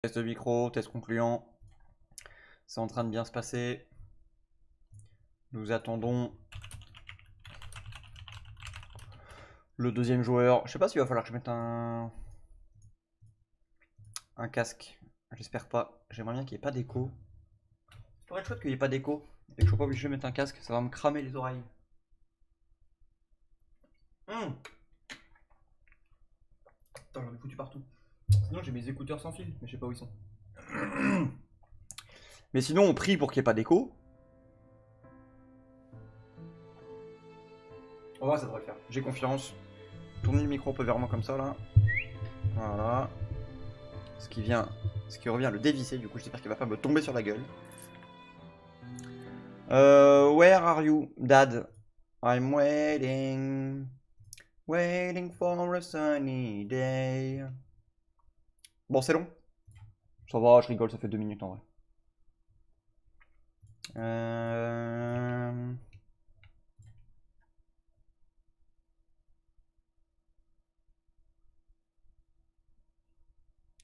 Test de micro, test concluant. C'est en train de bien se passer. Nous attendons le deuxième joueur. Je sais pas s'il va falloir que je mette un casque. J'espère pas. J'aimerais bien qu'il n'y ait pas d'écho. Ça pourrait être chouette qu'il n'y ait pas d'écho et que je sois pas obligé de mettre un casque. Ça va me cramer les oreilles. Putain, j'en ai foutu partout. Sinon j'ai mes écouteurs sans fil, mais je sais pas où ils sont. Mais sinon on prie pour qu'il n'y ait pas d'écho. Oh, ça devrait le faire. J'ai confiance. Tournez le micro un peu vers moi comme ça là. Voilà. Ce qui revient à le dévisser, du coup j'espère qu'il va pas me tomber sur la gueule. Where are you, Dad? I'm waiting. Waiting for a sunny day. Bon, c'est long. Ça va, je rigole, ça fait 2 minutes en vrai.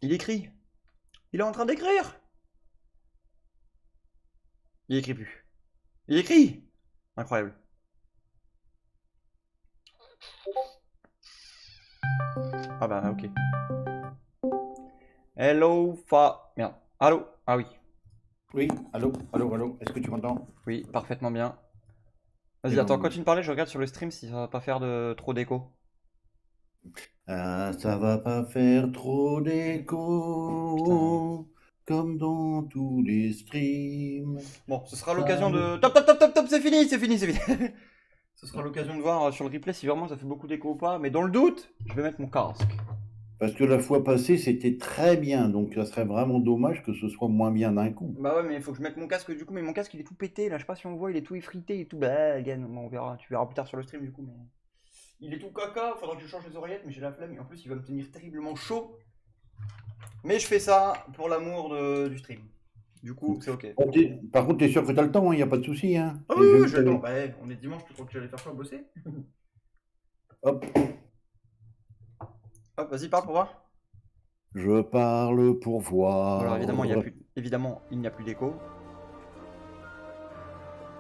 Il écrit. Il est en train d'écrire. Il écrit plus. Il écrit. Incroyable. Ah bah ok. Hello, Merde. Allô? Ah oui. Oui, allô, allô, allô, est-ce que tu m'entends? Oui, parfaitement bien. Vas-y, Eh ben, attends, continue de parler, je regarde sur le stream si ça va pas faire de trop d'écho. Ah, ça va pas faire trop d'écho, comme dans tous les streams. Bon, ce sera Ça l'occasion ne- de... Top, top, top, top, top, c'est fini, c'est fini, c'est fini. Ce sera l'occasion de voir sur le replay si vraiment ça fait beaucoup d'écho ou pas. Mais dans le doute, je vais mettre mon casque. Parce que la fois passée, c'était très bien, donc ça serait vraiment dommage que ce soit moins bien d'un coup. Bah ouais, mais il faut que je mette mon casque du coup. Mais mon casque il est tout pété là, je sais pas si on le voit, il est tout effrité et tout. Bah, again, on verra, tu verras plus tard sur le stream du coup. Mais il est tout caca, faudra que je change les oreillettes, mais j'ai la flemme. Et en plus, il va me tenir terriblement chaud. Mais je fais ça pour l'amour du stream. Du coup, c'est ok. Bon, par contre, t'es sûr que t'as le temps, il n'y a pas de souci, hein? Ah Et oui, je oui, me j'ai le temps. fais- Bah, on est dimanche, tu crois que j'allais faire quoi, bosser? Hop, Hop, vas-y, parle pour voir. je parle pour Bon, alors voir. évidemment, il n'y a plus d'écho.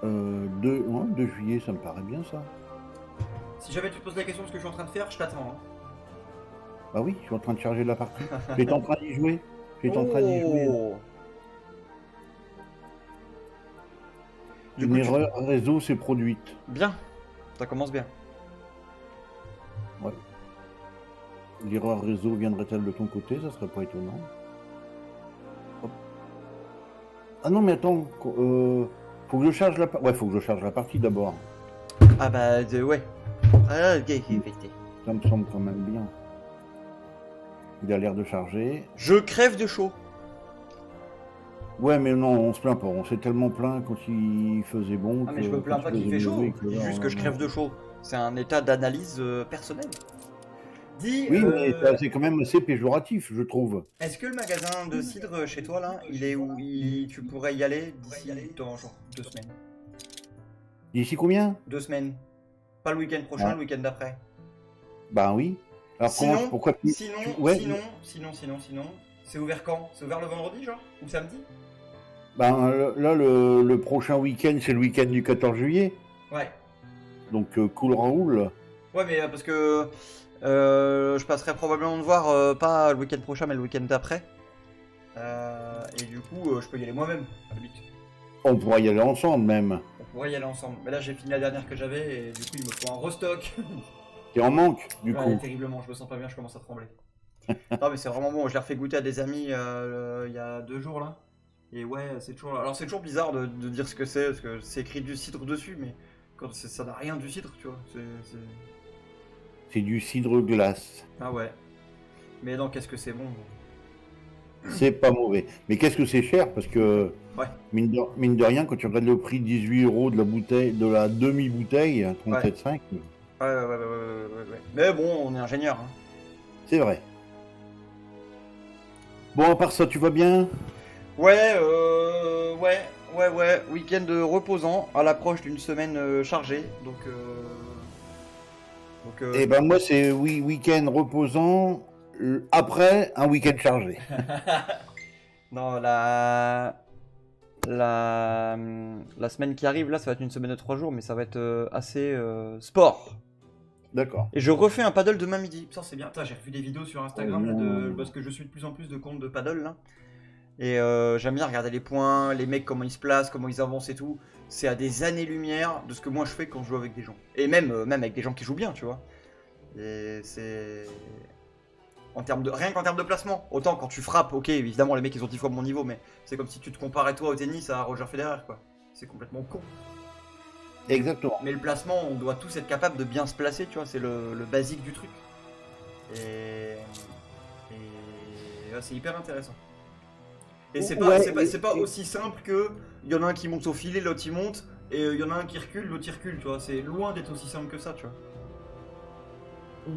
2 juillet, ça me paraît bien ça. Si jamais tu te poses la question de ce que je suis en train de faire, je t'attends. Hein. Bah oui, je suis en train de charger la partie. J'étais en train d'y jouer. J'étais en train d'y jouer. Oh. Du Une coup, erreur réseau s'est produite. bien, ça commence bien. Ouais. L'erreur réseau viendrait-elle de ton côté? Ça serait pas étonnant. Hop. Ah non, mais attends. Faut que je charge la partie. Ouais, faut que je charge la partie d'abord. Ah bah ouais. Ah, ok, effectivement. Ça me semble quand même bien. Il a l'air de charger. Je crève de chaud. Ouais, mais non, on se plaint pas. On s'est tellement plaint quand il faisait bon. Ah mais je me plains pas qu'il fait chaud, je dis juste que je crève de chaud. C'est un état d'analyse personnel. Dis, Oui, mais c'est quand même assez péjoratif, je trouve. est-ce que le magasin de cidre chez toi là, il est où tu pourrais y aller d'ici dans genre 2 semaines? D'ici combien? 2 semaines. Pas le week-end prochain, Ouais. le week-end d'après. Ben oui. Alors Sinon, pourquoi ouais. sinon, c'est ouvert quand? C'est ouvert le vendredi genre? Ou samedi? Ben là, le prochain week-end, c'est le week-end du 14 juillet. Ouais. Donc cool Raoul. Ouais mais parce que je passerai probablement de voir pas le week-end prochain mais le week-end d'après. Et du coup je peux y aller moi-même, à la limite. On pourra y aller ensemble même. On pourrait y aller ensemble. Mais là j'ai fini la dernière que j'avais et du coup il me faut un restock. T'es en manque, du Ouais, coup. terriblement, je me sens pas bien, je commence à trembler. Non mais c'est vraiment bon, je l'ai refait goûter à des amis il y a 2 jours là. Et ouais, c'est toujours... Alors c'est toujours bizarre de dire ce que c'est, parce que c'est écrit du cidre dessus, mais quand ça n'a rien du cidre, tu vois. C'est du cidre glace. Ah ouais. Mais non, qu'est-ce que c'est bon. C'est pas mauvais. Mais qu'est-ce que c'est cher? Parce que, Ouais. mine de rien, quand tu regardes le prix 18 € de la bouteille, de la demi-bouteille, 37,5, Ouais. Mais bon, on est ingénieur. Hein. c'est vrai. Bon, à part ça, tu vas bien? Ouais, week-end reposant, à l'approche d'une semaine chargée, donc... Eh ben moi, c'est week-end reposant, après un week-end chargé. Non, la semaine qui arrive, là, ça va être une semaine de 3 jours, mais ça va être assez sport. D'accord. Et je refais un paddle demain midi. Ça, c'est bien. J'ai revu des vidéos sur Instagram Oh. parce que je suis de plus en plus de comptes de paddle là. Et j'aime bien regarder les points, les mecs, comment ils se placent, comment ils avancent et tout. C'est à des années-lumière de ce que moi je fais quand je joue avec des gens. Et même avec des gens qui jouent bien, tu vois. Et c'est. Rien qu'en termes de placement. Autant quand tu frappes, ok, évidemment, les mecs ils ont 10 fois mon niveau, mais c'est comme si tu te comparais toi au tennis à Roger Federer, quoi. C'est complètement con. Exactement. Mais le placement, on doit tous être capable de bien se placer, tu vois, c'est le basique du truc. Et ouais, c'est hyper intéressant. Et c'est pas, Ouais, c'est pas aussi simple que il y en a un qui monte au filet, l'autre il monte, et il y en a un qui recule, l'autre il recule, tu vois. C'est loin d'être aussi simple que ça, tu vois.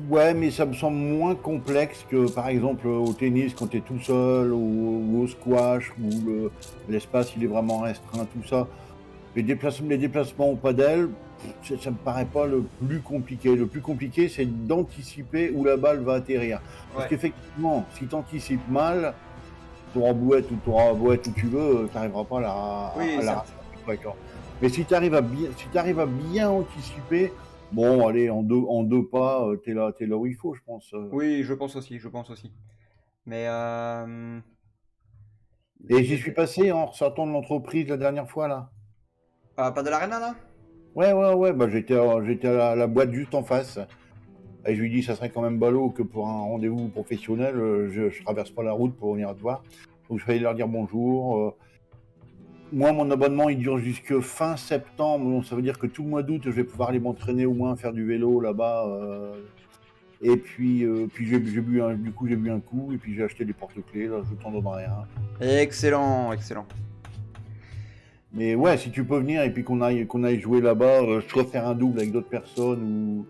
ouais, mais ça me semble moins complexe que par exemple au tennis quand tu es tout seul ou au squash où l'espace il est vraiment restreint, tout ça. Les déplacements au padel, ça me paraît pas le plus compliqué. Le plus compliqué, c'est d'anticiper où la balle va atterrir. Parce Ouais. qu'effectivement, si tu anticipes mal, tu auras beau être où tu veux, tu n'arriveras pas Oui, à la certes. rattraper correctement. Mais si tu arrives à bien anticiper, bon, allez, en deux pas, t'es là où il faut, je pense. Oui, je pense aussi, je pense aussi. Mais Et j'y suis passé en ressortant de l'entreprise la dernière fois, là. pas de l'arena là? Ouais, bah, j'étais à la boîte juste en face. Et je lui dis, ça serait quand même ballot que pour un rendez-vous professionnel, je traverse pas la route pour venir te voir. Donc je vais aller leur dire bonjour. Moi, mon abonnement, il dure jusque fin septembre. Donc ça veut dire que tout le mois d'août, je vais pouvoir aller m'entraîner au moins, faire du vélo là-bas. Et puis du coup, j'ai bu un coup. Et puis j'ai acheté des porte-clés. Là, je t'en donnerai un. Excellent, excellent. Mais ouais, si tu peux venir et puis qu'on aille jouer là-bas, soit faire un double avec d'autres personnes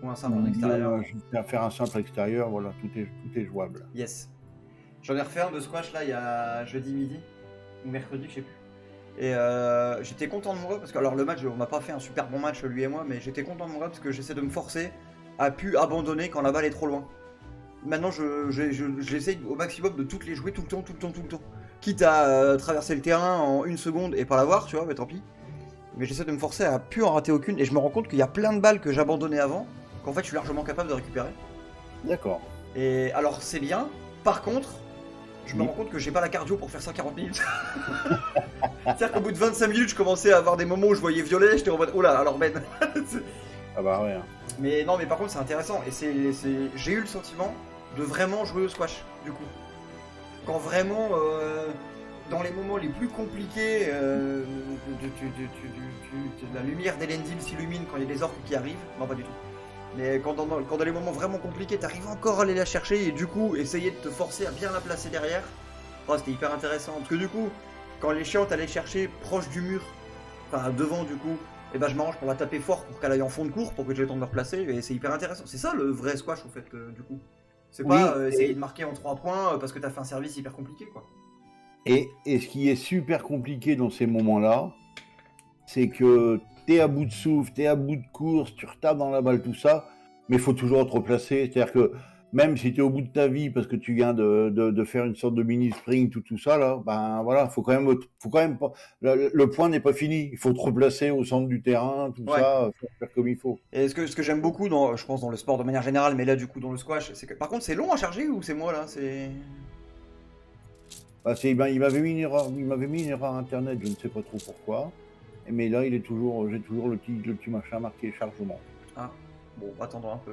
Ou un simple en ou bien extérieur. faire un simple extérieur, voilà, tout est jouable. Yes. J'en ai refait un de squash là il y a jeudi midi, ou mercredi, je sais plus. Et j'étais content de moi parce que, alors le match, on n'a pas fait un super bon match lui et moi, mais j'étais content de moi parce que j'essaie de me forcer à pu abandonner quand la balle est trop loin. Maintenant, j'essaye au maximum de toutes les jouer tout le temps, tout le temps, tout le temps. Quitte à traverser le terrain en 1 seconde et pas l'avoir, tu vois, mais tant pis. Mais j'essaie de me forcer à plus en rater aucune et je me rends compte qu'il y a plein de balles que j'abandonnais avant, qu'en fait je suis largement capable de récupérer. D'accord. Et alors c'est bien, par contre, je me Oui. rends compte que j'ai pas la cardio pour faire ça 40 minutes. C'est-à-dire qu'au bout de 25 minutes, je commençais à avoir des moments où je voyais violet, j'étais en mode oh là, alors Ben. Ah bah ouais. Mais non, mais par contre, c'est intéressant et j'ai eu le sentiment de vraiment jouer au squash, du coup. Quand vraiment, dans les moments les plus compliqués, la lumière d'Elendil s'illumine quand il y a des orques qui arrivent. Non, pas du tout. Mais quand dans les moments vraiment compliqués, t'arrives encore à aller la chercher et du coup, essayer de te forcer à bien la placer derrière. Oh, c'était hyper intéressant. Parce que du coup, quand les chiants t'allaient chercher proche du mur, enfin devant du coup, et ben je m'arrange pour la taper fort pour qu'elle aille en fond de cours pour que j'ai le temps de me replacer. Et c'est hyper intéressant. C'est ça le vrai squash au fait, du coup. C'est pas Oui, essayer de marquer en 3 points parce que t'as fait un service hyper compliqué quoi. et ce qui est super compliqué dans ces moments-là, c'est que t'es à bout de souffle, t'es à bout de course, tu retapes dans la balle, tout ça, mais il faut toujours te replacer. C'est-à-dire que même si t'es au bout de ta vie parce que tu viens de faire une sorte de mini sprint, tout ça, là, ben voilà, faut quand même pas, le point n'est pas fini. Il faut te replacer au centre du terrain, tout Ouais. ça, faire comme il faut. Et ce que j'aime beaucoup dans, je pense dans le sport de manière générale, mais là du coup dans le squash, c'est que par contre c'est long à charger ou c'est moi là, c'est. Ben, il m'avait mis une erreur internet, je ne sais pas trop pourquoi. Mais là, j'ai toujours le petit machin marqué chargement. Ah, bon, attendons un peu.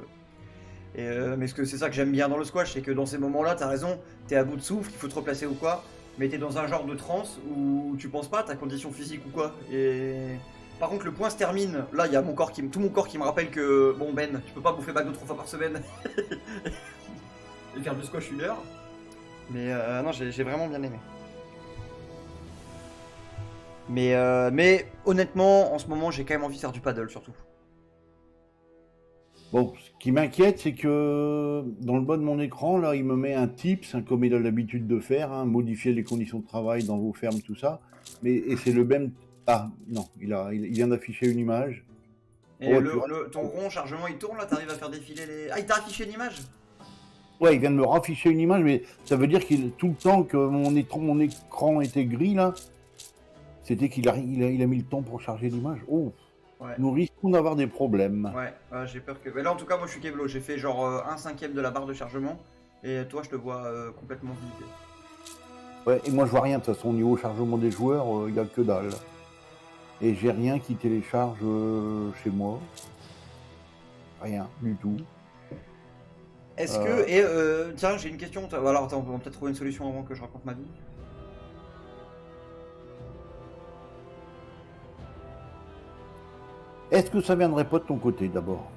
Et mais c'est ça que j'aime bien dans le squash, c'est que dans ces moments-là, t'as raison, t'es à bout de souffle, il faut te replacer ou quoi, mais t'es dans un genre de transe où tu penses pas à ta condition physique ou quoi. Et par contre, le point se termine. Là, il y a tout mon corps qui me rappelle que bon Ben, tu peux pas bouffer McDo 3 fois par semaine et faire du squash 1 heure. Mais non, j'ai vraiment bien aimé. Mais honnêtement, en ce moment, j'ai quand même envie de faire du paddle surtout. Bon, ce qui m'inquiète, c'est que dans le bas de mon écran, là, il me met un tips, hein, comme il a l'habitude de faire, hein, modifier les conditions de travail dans vos fermes, tout ça. Et c'est le même. Ah, non, il vient d'afficher une image. Et Oh, ton rond chargement il tourne là, t'arrives à faire défiler les. Ah, il t'a affiché l'image? Ouais, il vient de me rafficher une image, mais ça veut dire qu'il tout le temps que mon écran était gris là, c'était qu'il a mis le temps pour charger l'image. Oh, Ouais. nous risquons d'avoir des problèmes. Ouais, j'ai peur que. Mais là, en tout cas, moi je suis Keblo. J'ai fait genre 1/5 de la barre de chargement. Et toi, je te vois complètement limité. Ouais, et moi je vois rien de toute façon au niveau chargement des joueurs, il n'y a que dalle. Et j'ai rien qui télécharge chez moi. Rien du tout. Est-ce que. Et tiens, j'ai une question. Alors, attends, on va peut-être trouver une solution avant que je raconte ma vie. Est-ce que ça viendrait pas de ton côté d'abord?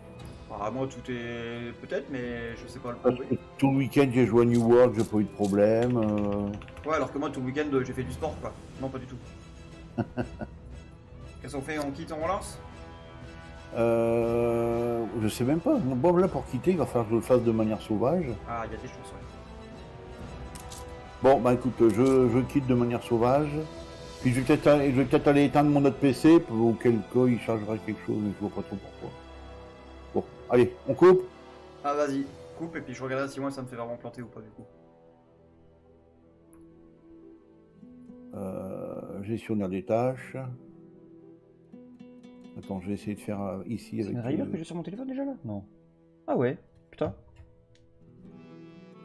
Ah, moi, tout est. Peut-être, mais je sais pas le Parce que prouver. tout le week-end j'ai joué à New World, j'ai pas eu de problème. Ouais, alors que moi, tout le week-end, j'ai fait du sport, quoi. Non, pas du tout. Qu'est-ce qu'on fait? On quitte, on relance? Je sais même pas. Bon, là pour quitter, il va falloir que je le fasse de manière sauvage. Ah, il y a des chances, ouais. Bon, bah écoute, je quitte de manière sauvage. Puis je vais peut-être aller éteindre mon autre PC, pour auquel cas il chargera quelque chose, mais je vois pas trop pourquoi. Bon, allez, on coupe. Ah, vas-y, coupe, et puis je regarderai si moi ça me fait vraiment planter ou pas, du coup. Gestionnaire des tâches. Attends, je vais essayer de faire ici C'est avec. une river que j'ai sur mon téléphone déjà là? Non. Ah ouais, putain.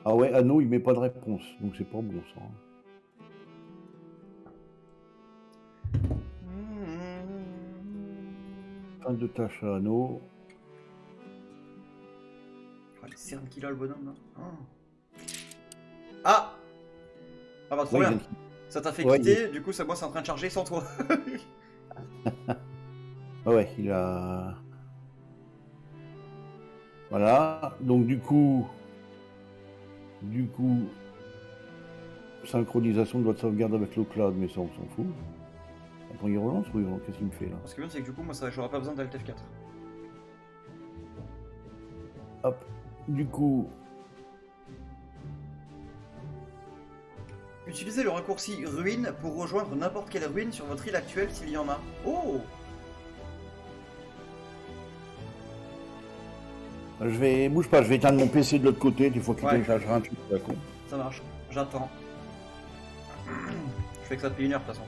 Ah ouais, Anno, il met pas de réponse, donc c'est pas bon ça. Fin de tâche à Anno. Oh, les cernes qu'il a le bonhomme là. Oh. Ah. Ah bah trop Ouais, bien. Ça t'a fait ouais, quitter, du coup ça moi c'est en train de charger sans toi. Ah ouais, il a. Voilà, donc du coup, synchronisation de votre sauvegarde avec le cloud, mais ça on s'en fout. Attends, il relance ou qu'est-ce qu'il me fait là? Ce qui est bien c'est que du coup moi ça j'aurais pas besoin d'Alt F4. Hop, du coup, Utilisez le raccourci ruine pour rejoindre n'importe quelle ruine sur votre île actuelle s'il y en a. Oh. bouge pas, je vais éteindre mon PC de l'autre côté, des fois qu'il Ouais. téléchargera un truc, c'est con. Ça marche, j'attends. Je fais que ça depuis 1 heure de toute façon.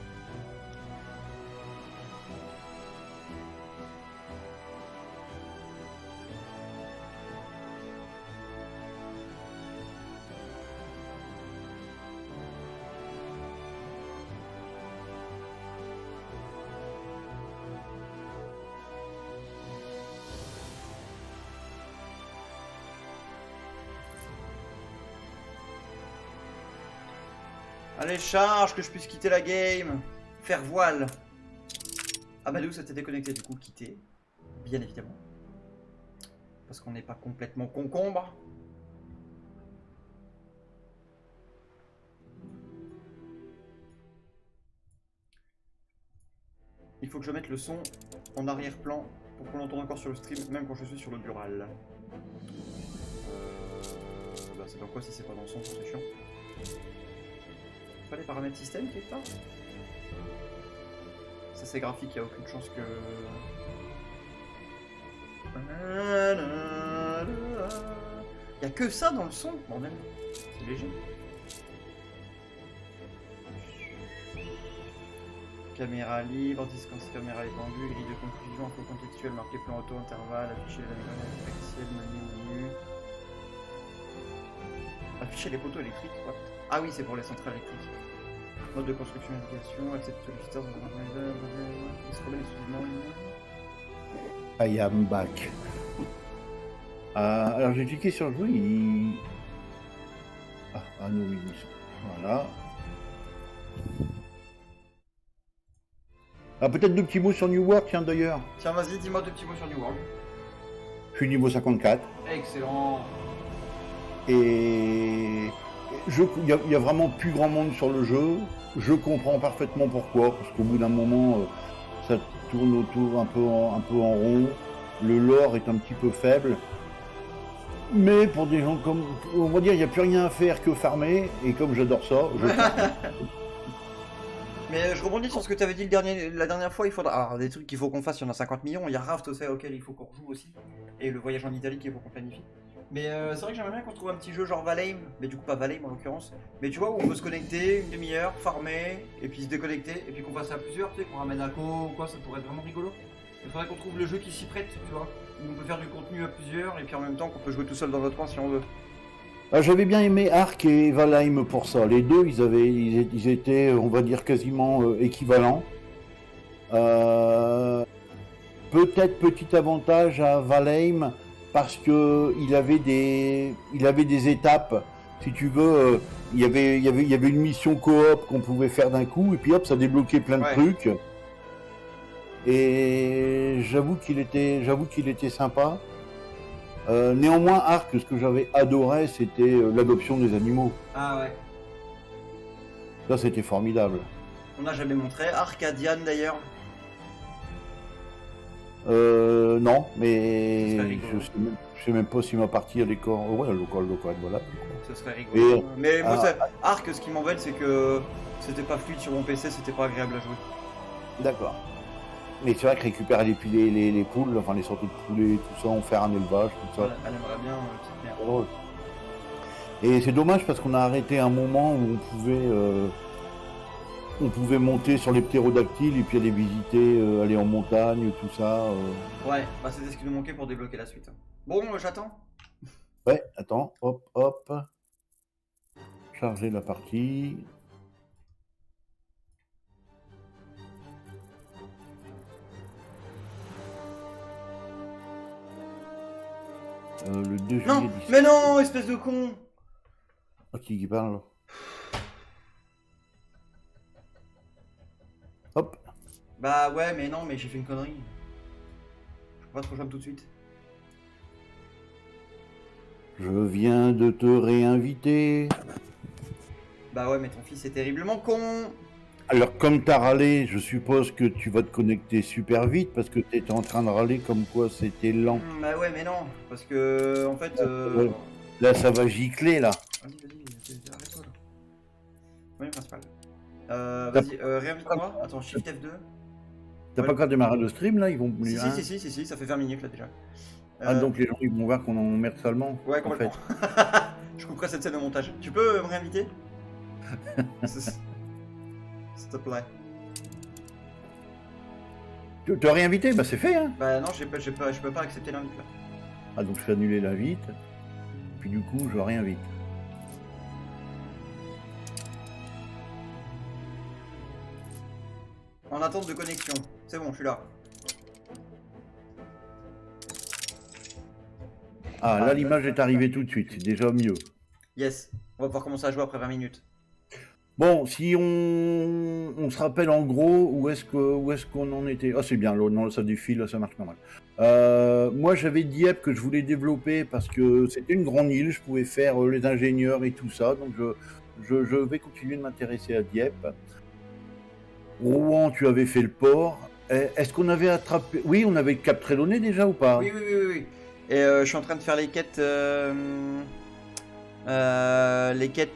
Allez, charge, que je puisse quitter la game. Faire voile. Ah bah d'où ça t'est déconnecté du coup, quitter. Bien évidemment. Parce qu'on n'est pas complètement concombre. Il faut que je mette le son en arrière-plan pour qu'on l'entende encore sur le stream, même quand je suis sur le bural. Bah c'est dans quoi si c'est pas dans le son, c'est chiant. Pas les paramètres système quelque part? Ça c'est graphique, il n'y a aucune chance que... Il n'y a que ça dans le son, bordel. C'est léger. Caméra libre, distance caméra étendue, grille de conclusion, info contextuelle, marqué plan auto, intervalle, afficher la réflexielle, menu. Afficher les poteaux électriques, what? Ah oui, c'est pour les centrales électriques. Mode de construction indication, accepte solliciteur, il se remet exclusivement. I am back. Alors j'ai cliqué sur le jeu, il... Ah non, oui, voilà. Ah, peut-être 2 petits mots sur New World, tiens d'ailleurs. Tiens, vas-y, dis-moi 2 petits mots sur New World. Je suis niveau 54. Excellent. Et il y a vraiment plus grand monde sur le jeu. Je comprends parfaitement pourquoi, parce qu'au bout d'un moment, ça tourne autour un peu en rond. Le lore est un petit peu faible. Mais pour des gens comme... On va dire, il n'y a plus rien à faire que farmer. Et comme j'adore ça, je farme. Mais je rebondis sur ce que tu avais dit la dernière fois, il faudra... Alors, des trucs qu'il faut qu'on fasse, il y en a 50 millions. Il y a Raft auquel il faut qu'on rejoue aussi. Et le voyage en Italie qu'il faut qu'on planifie. Mais c'est vrai que j'aimerais bien qu'on trouve un petit jeu genre Valheim, mais du coup pas Valheim en l'occurrence. Mais tu vois, où on peut se connecter une demi-heure, farmer, et puis se déconnecter, et puis qu'on fasse à plusieurs, tu sais, qu'on ramène un co ou quoi, ça pourrait être vraiment rigolo. Il faudrait qu'on trouve le jeu qui s'y prête, tu vois, où on peut faire du contenu à plusieurs, et puis en même temps qu'on peut jouer tout seul dans notre coin si on veut. Ah, j'avais bien aimé Ark et Valheim pour ça. Les deux, ils étaient, on va dire, quasiment équivalents. Peut-être petit avantage à Valheim parce que il avait des étapes. Si tu veux, il y avait une mission coop qu'on pouvait faire d'un coup et puis hop, ça débloquait plein de trucs. Et j'avoue qu'il était sympa. Néanmoins, Ark, ce que j'avais adoré, c'était l'adoption des animaux. Ah ouais. Ça, c'était formidable. On n'a jamais montré. Arcadian d'ailleurs. Non, mais je sais même pas si ma partie a des corps. Ouais, le corps, voilà. Ce serait rigolo. Mais moi, Arc, ce qui m'embête, c'est que c'était pas fluide sur mon PC, c'était pas agréable à jouer. D'accord. Mais c'est vrai que récupérer les poules, enfin les sortes de poulets, tout ça, en faire un élevage, tout ça. Elle aimerait bien, petite merde. Drôle. Et c'est dommage parce qu'on a arrêté un moment où on pouvait monter sur les ptérodactyles et puis aller visiter, aller en montagne, tout ça. Ouais, bah c'était ce qui nous manquait pour débloquer la suite. Bon, j'attends. Ouais, attends, hop. Charger la partie. Le 2 juillet. Non, mais non, espèce de con. Ah, qui parle? Hop. Bah ouais, mais non, mais j'ai fait une connerie. Je peux pas te rejoindre tout de suite. Je viens de te réinviter. Bah ouais, mais ton fils est terriblement con. Alors, comme t'as râlé, je suppose que tu vas te connecter super vite parce que t'étais en train de râler comme quoi c'était lent. Bah ouais, mais non, parce que en fait. Ouais. Là, ça va gicler là. Vas-y, arrête-toi là. Oui, principal. Vas-y, réinvite-moi. Attends, Shift F2. T'as pas encore démarré le stream là? Ils vont. Si, ça fait 20 minutes là déjà. Ah, donc les gens ils vont voir qu'on en merde salement. Ouais, complètement. En fait. Je couperai cette scène au montage. Tu peux me réinviter? S'il te plaît. Tu t'as réinvité? Bah c'est fait hein. Bah non, je peux pas accepter l'invite là. Ah donc je fais annuler l'invite. Puis du coup je réinvite. En attente de connexion. C'est bon, je suis là. Ah là l'image est arrivée tout de suite, c'est déjà mieux. Yes, on va pouvoir commencer à jouer après 20 minutes. Bon, si on se rappelle en gros où est-ce qu'on en était. Ah c'est bien, là, non, ça défile, là, ça marche normal. Moi j'avais Dieppe que je voulais développer parce que c'était une grande île, je pouvais faire les ingénieurs et tout ça, donc je vais continuer de m'intéresser à Dieppe. Rouen, tu avais fait le port. Est-ce qu'on avait attrapé... Oui, on avait Cap Trelawney déjà ou pas? Oui. Et je suis en train de faire les quêtes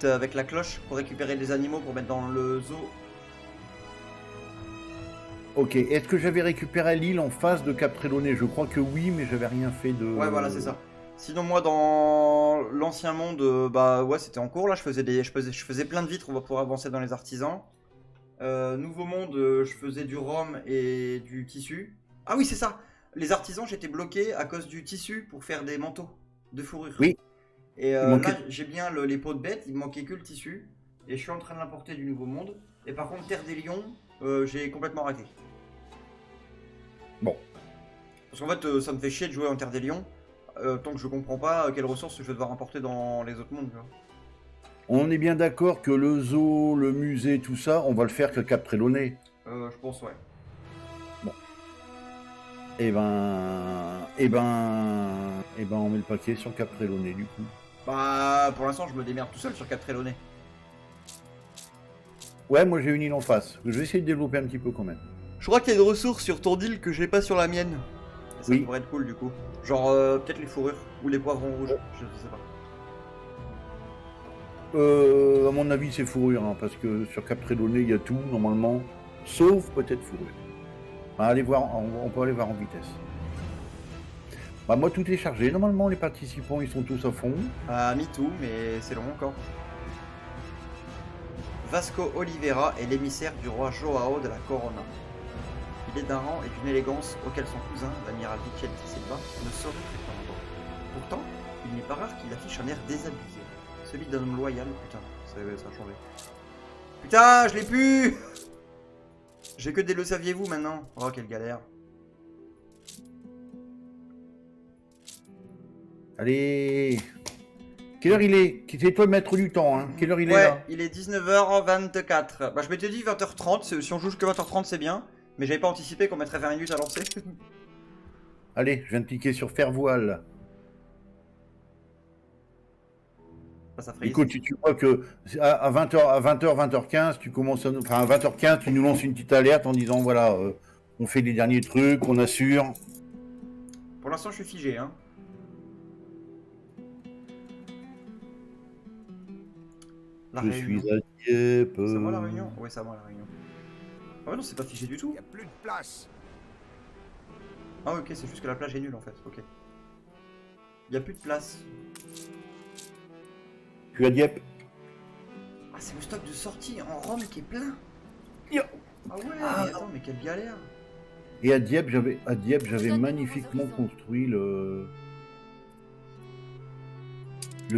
avec la cloche pour récupérer les animaux pour mettre dans le zoo. Ok, est-ce que j'avais récupéré l'île en face de Cap Trelawney? Je crois que oui, mais j'avais rien fait de... Ouais, voilà, c'est ça. Sinon, moi, dans l'ancien monde, bah ouais, c'était en cours. Là, je faisais plein de vitres. On va pouvoir avancer dans les artisans. Nouveau monde, je faisais du rhum et du tissu. Ah oui, c'est ça. Les artisans, j'étais bloqué à cause du tissu pour faire des manteaux de fourrure. Oui. Et là, j'ai bien les peaux de bête. Il me manquait que le tissu. Et je suis en train de l'importer du nouveau monde. Et par contre, Terre des Lions, j'ai complètement arrêté. Bon. Parce qu'en fait, ça me fait chier de jouer en Terre des Lions. Tant que je comprends pas quelles ressources je vais devoir importer dans les autres mondes. Tu vois. On est bien d'accord que le zoo, le musée, tout ça, on va le faire que Cap Trelawney. Je pense, ouais. Bon. Eh ben, on met le paquet sur Cap Trelawney du coup. Bah, pour l'instant, je me démerde tout seul sur Cap Trelawney. Ouais, moi j'ai une île en face. Je vais essayer de développer un petit peu quand même. Je crois qu'il y a des ressources sur ton île que j'ai pas sur la mienne. Et ça pourrait être cool du coup. Genre peut-être les fourrures ou les poivrons rouges, je sais pas. À mon avis, c'est fourrure, hein, parce que sur Cap Trelawney, il y a tout, normalement, sauf peut-être fourrure. On peut aller voir en vitesse. Bah moi tout est chargé, normalement les participants ils sont tous à fond. Me too, mais c'est long encore. Vasco Oliveira est l'émissaire du roi Joao de la Corona. Il est d'un rang et d'une élégance auquel son cousin, l'amiral Vicente Silva, ne saurait prétendre. Pourtant, il n'est pas rare qu'il affiche un air désabusé, celui d'un homme loyal. Putain, ça a changé. Putain, je l'ai plus. J'ai que des le saviez-vous maintenant. Oh, quelle galère. Allez. Quelle heure il est? C'est toi le maître du temps, hein? Quelle heure il est là? Ouais, il est 19h24. Bah, je m'étais dit 20h30. Si on joue jusqu'à 20h30, c'est bien. Mais j'avais pas anticipé qu'on mettrait 20 minutes à lancer. Allez, je viens de cliquer sur faire voile. Ça ferait Écoute, si tu crois que à 20h, à 20h, 20h15, tu commences à nous... Enfin, à 20h15, tu nous lances une petite alerte en disant voilà, on fait les derniers trucs, on assure. Pour l'instant, je suis figé, hein. La Je réunion. suis à Dieppe. C'est moi la réunion? Ouais, c'est à moi la réunion. Ah ouais, non, c'est pas figé du tout. Il n'y a plus de place. Ah ok, c'est juste que la plage est nulle en fait, ok. Il y a plus de place. Je suis à Dieppe. Ah, c'est le stock de sortie en Rome qui est plein. Yo. Ah ouais, Ah. mais attends, mais quelle galère. Et à Dieppe, j'avais magnifiquement construit le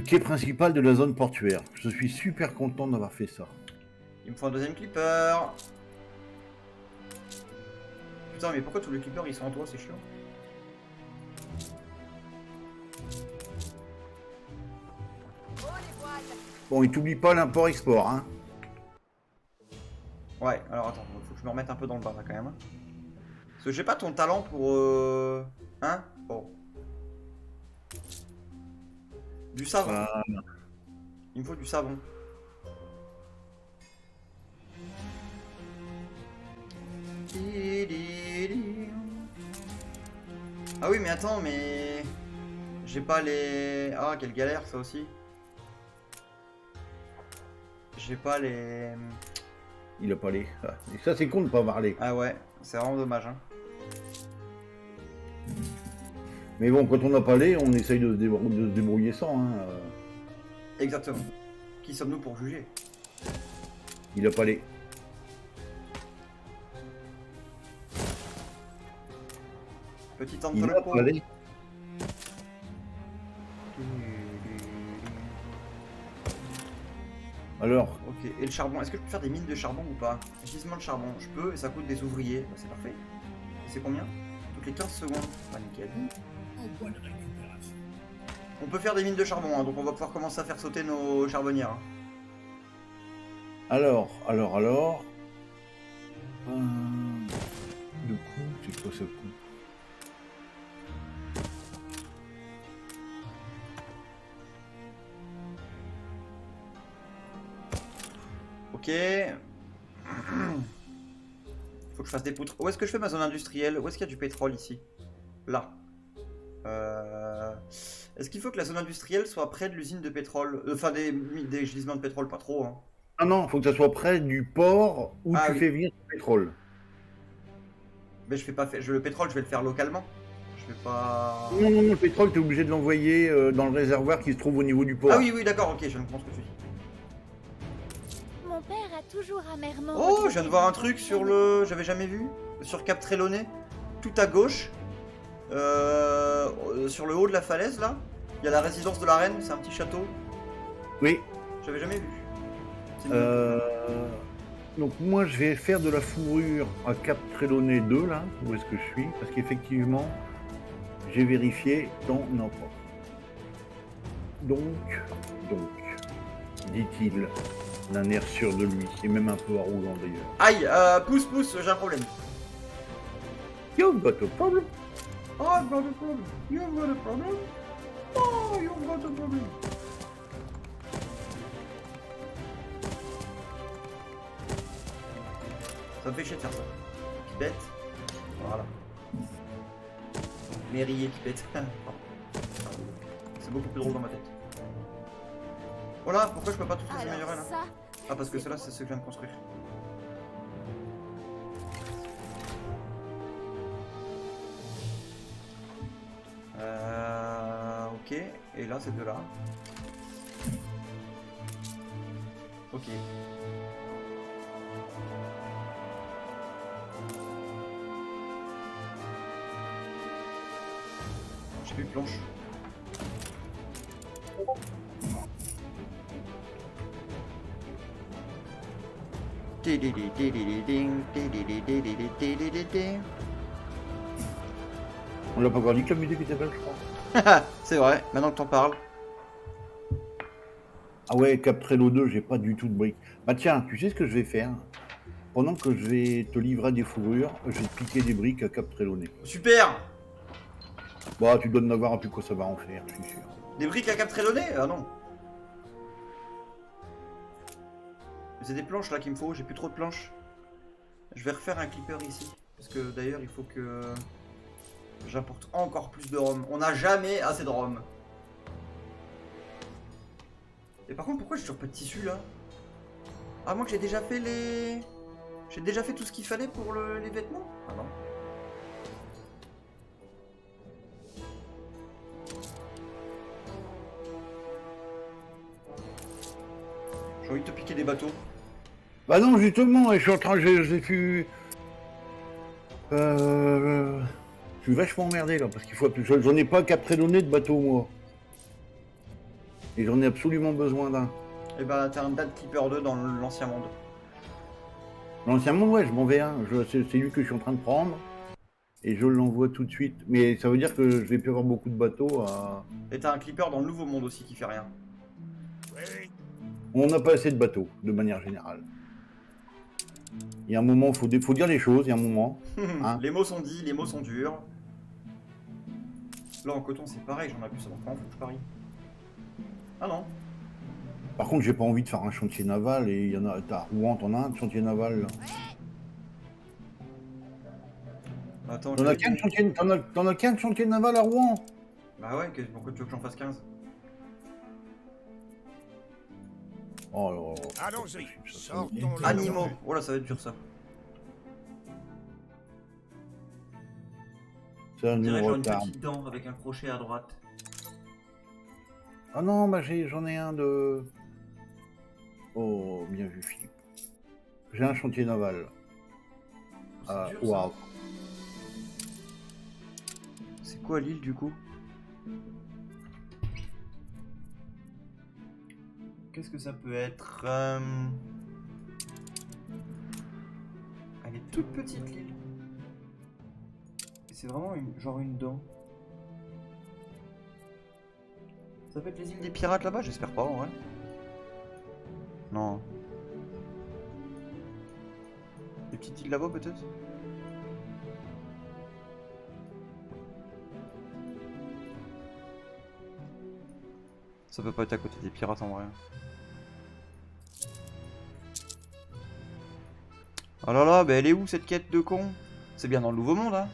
quai principal de la zone portuaire. Je suis super content d'avoir fait ça. Il me faut un deuxième clipper. Putain, mais pourquoi tous les clippers ils sont en toi, c'est chiant. Bon, et t'oublie pas l'import-export, hein. Ouais, alors attends, faut que je me remette un peu dans le bas là quand même. Parce que j'ai pas ton talent pour... Hein? Oh. Du savon. Ah, Il me faut du savon. Ah oui, mais attends, mais... J'ai pas les... Ah, quelle galère ça aussi. J'ai pas les... il a pas les... Ah, et ça, c'est con de pas parler. Ah ouais, c'est vraiment dommage, hein. Mais bon, quand on n'a pas les, on essaye de se débrouiller sans, hein. Exactement. Qui sommes-nous pour juger? Il a pas les... Petit Il a entrepôt. pas les... Alors, Ok, et le charbon, est-ce que je peux faire des mines de charbon ou pas? Gisement de charbon, je peux et ça coûte des ouvriers. Bah, c'est parfait. Et c'est combien? Toutes les 15 secondes. Pas nickel. On peut faire des mines de charbon, hein, donc on va pouvoir commencer à faire sauter nos charbonnières. Hein. alors... Le coup, c'est quoi ce coup? Ok. Faut que je fasse des poutres. Où est-ce que je fais ma zone industrielle? Où est-ce qu'il y a du pétrole ici? Là. Est-ce qu'il faut que la zone industrielle soit près de l'usine de pétrole? Enfin, des gisements de pétrole, pas trop. Hein. Ah non, faut que ça soit près du port où Ah tu oui. fais venir le pétrole. Mais je fais pas faire. Le pétrole, je vais le faire localement. Je vais pas. Non, le pétrole, t'es obligé de l'envoyer dans le réservoir qui se trouve au niveau du port. Ah oui, d'accord, ok, je viens de comprendre ce que tu dis. Mon père a toujours amèrement. Oh, je viens de voir un truc sur le. J'avais jamais vu. Sur Cap Trelawney. Tout à gauche. Sur le haut de la falaise, là. Il y a la résidence de la reine, c'est un petit château. Oui. J'avais jamais vu. C'est Donc moi, je vais faire de la fourrure à Cap Trelawney 2, là, où est-ce que je suis, parce qu'effectivement, j'ai vérifié, t'en as pas. Donc, dit-il, d'un air sûr de lui, et même un peu arrogant d'ailleurs. Aïe, pousse, j'ai un problème. You've got a problem. Oh, I've got a problem. You've got a problem. Oh, you've got a problem. Ça me fait chier de faire ça. Pipette. Voilà. Mairie et pipette. C'est beaucoup plus drôle dans ma tête. Voilà, pourquoi je peux pas tous les améliorer là? Ça, Ah, parce que ceux-là, c'est ceux que je viens de construire. Ok, et là c'est de là. Ok. J'ai plus de planche. On l'a pas encore dit que la musique était belle, je crois. C'est vrai, maintenant que t'en parles. Ah ouais, Cap Trello 2, j'ai pas du tout de briques. Bah tiens, tu sais ce que je vais faire? Pendant que je vais te livrer des fourrures, je vais te piquer des briques à Cap Trelawney. Super! Bah, tu dois en avoir un peu quoi ça va en faire, je suis sûr. Des briques à Cap Trelawney? Ah non. C'est des planches là qu'il me faut, j'ai plus trop de planches. Je vais refaire un clipper ici. Parce que d'ailleurs, il faut que j'apporte encore plus de rhum. On n'a jamais assez de rhum. Et par contre, pourquoi j'ai toujours pas de tissu là? Ah, moi que j'ai déjà fait les... J'ai déjà fait tout ce qu'il fallait pour les vêtements? Ah non. J'ai envie de te piquer des bateaux. Bah non, justement, je suis en train, j'ai pu... je suis vachement emmerdé là, parce qu'il faut... J'en ai pas Cap Trelawney de bateau, moi. Et j'en ai absolument besoin d'un. Et bah, t'as un Dad Clipper 2 dans l'ancien monde. L'ancien monde, ouais, je m'en vais un. C'est lui que je suis en train de prendre. Et je l'envoie tout de suite. Mais ça veut dire que je vais plus avoir beaucoup de bateaux à... Et t'as un Clipper dans le nouveau monde aussi qui fait rien. On n'a pas assez de bateaux, de manière générale. Il y a un moment, faut dire les choses, il y a un moment. Hein. Les mots sont dits, les mots sont durs. Là en coton c'est pareil, j'en ai plus, ça va quand faut que je parie. Ah non. Par contre, j'ai pas envie de faire un chantier naval et il y en a... À Rouen, t'en as un de chantier naval là. Attends, T'en as qu'un de chantier naval à Rouen? Bah ouais, pourquoi tu veux que j'en fasse 15? Oh là là. Allons-y, sortons le Animaux. nom. Oh là, ça va être dur ça. Ça On nous dirait genre une retarde. petite dent avec un crochet à droite. Ah non, bah j'en ai un de... Oh, bien vu Philippe. J'ai un chantier naval. Ah, C'est dur, ça. waouh. C'est quoi l'île du coup? Qu'est-ce que ça peut être Elle est toute petite l'île. Et c'est vraiment genre une dent. Ça peut être les îles des pirates là-bas? J'espère pas en vrai. Non. Les petites îles là-bas peut-être? Ça peut pas être à côté des pirates en vrai. Oh là là, bah elle est où cette quête de con? C'est bien dans le nouveau monde hein?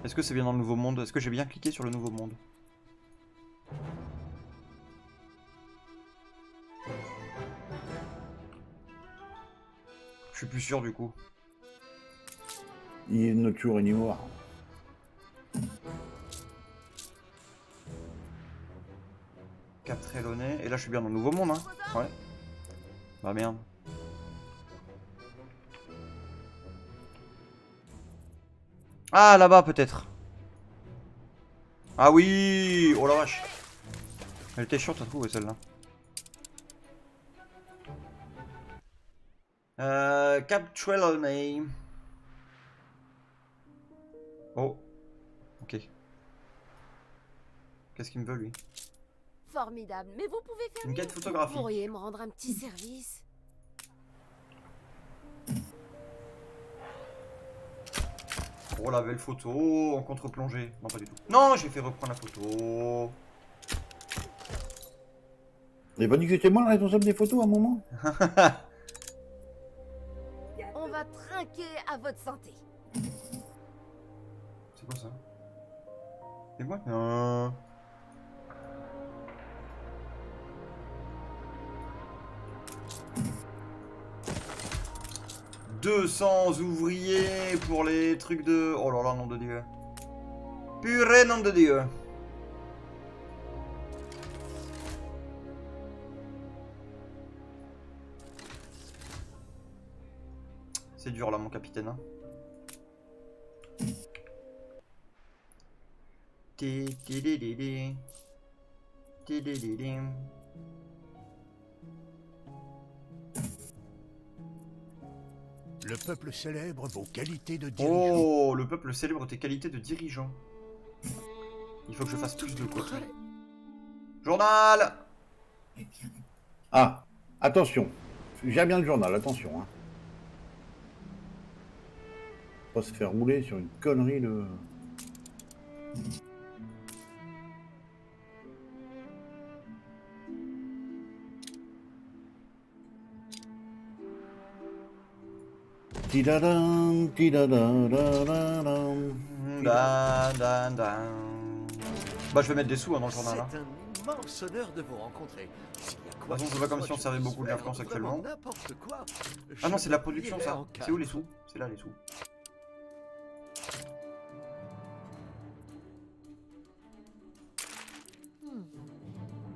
Est-ce que c'est bien dans le nouveau monde? Est-ce que j'ai bien cliqué sur le nouveau monde? Je suis plus sûr du coup. Il est not sure anymore. Cap Trelawney. Et là je suis bien dans le nouveau monde hein? Ouais. Bah merde. Ah là-bas peut-être. Ah oui. Oh la vache. Elle était chiante à trouver celle-là. Cap Trelawney. Oh. Ok. Qu'est-ce qu'il me veut lui? Formidable, mais vous pouvez faire Une mieux. quête photographique. Vous pourriez me rendre un petit service. Oh la belle photo en contre-plongée. Non pas du tout. Non, j'ai fait reprendre la photo. T'avais pas dit que c'était moi le responsable des photos à un moment? On va trinquer à votre santé. C'est quoi ça? C'est quoi? Non. « 200 ouvriers pour les trucs de... » Oh là là, nom de Dieu. Purée, nom de Dieu. C'est dur là, mon capitaine. Hein. Ti-ti-di-di-di. Ti-di-di-di. Le peuple célèbre vos qualités de dirigeant. Oh, le peuple célèbre tes qualités de dirigeant. Il faut que je fasse plus de quoi. Journal. Ah, attention. J'ai bien le journal, attention. Hein. Pas se faire rouler sur une connerie de... Tidadam, tidadadadadam. Bah je vais mettre des sous hein, dans le journal là. C'est un immense honneur de vous rencontrer. De toute façon c'est pas comme si on servait beaucoup de l'influence actuellement. N'importe quoi. Ah non c'est de la production ça. C'est où les sous? C'est là les sous.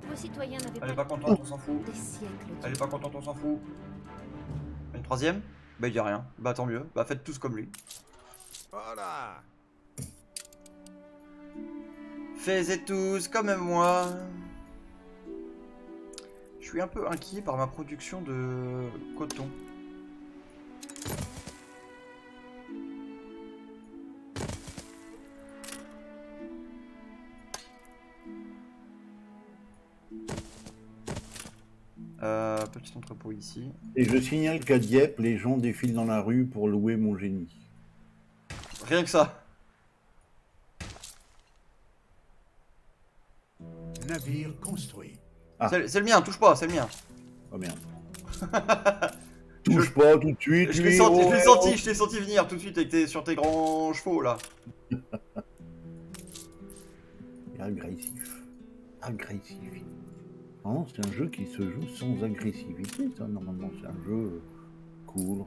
Vos citoyens n'avaient Elle est pas pas contente, on s'en fout. des siècles. Elle est pas contente, on s'en fout. Une troisième? Bah il dit rien. Bah tant mieux. Bah faites tous comme lui. Voilà. Faites tous comme moi. Je suis un peu inquiet par ma production de coton. Petit entrepôt ici. Et je signale qu'à Dieppe, les gens défilent dans la rue pour louer mon génie. Rien que ça. Navire construit. Ah. C'est le mien, touche pas, c'est le mien. Oh merde. Touche pas tout de suite. Je l'ai lui, senti, oh, je t'ai senti venir tout de suite avec sur tes grands chevaux là. Agressif. Agressif. Non, c'est un jeu qui se joue sans agressivité, ça. Normalement, c'est un jeu cool,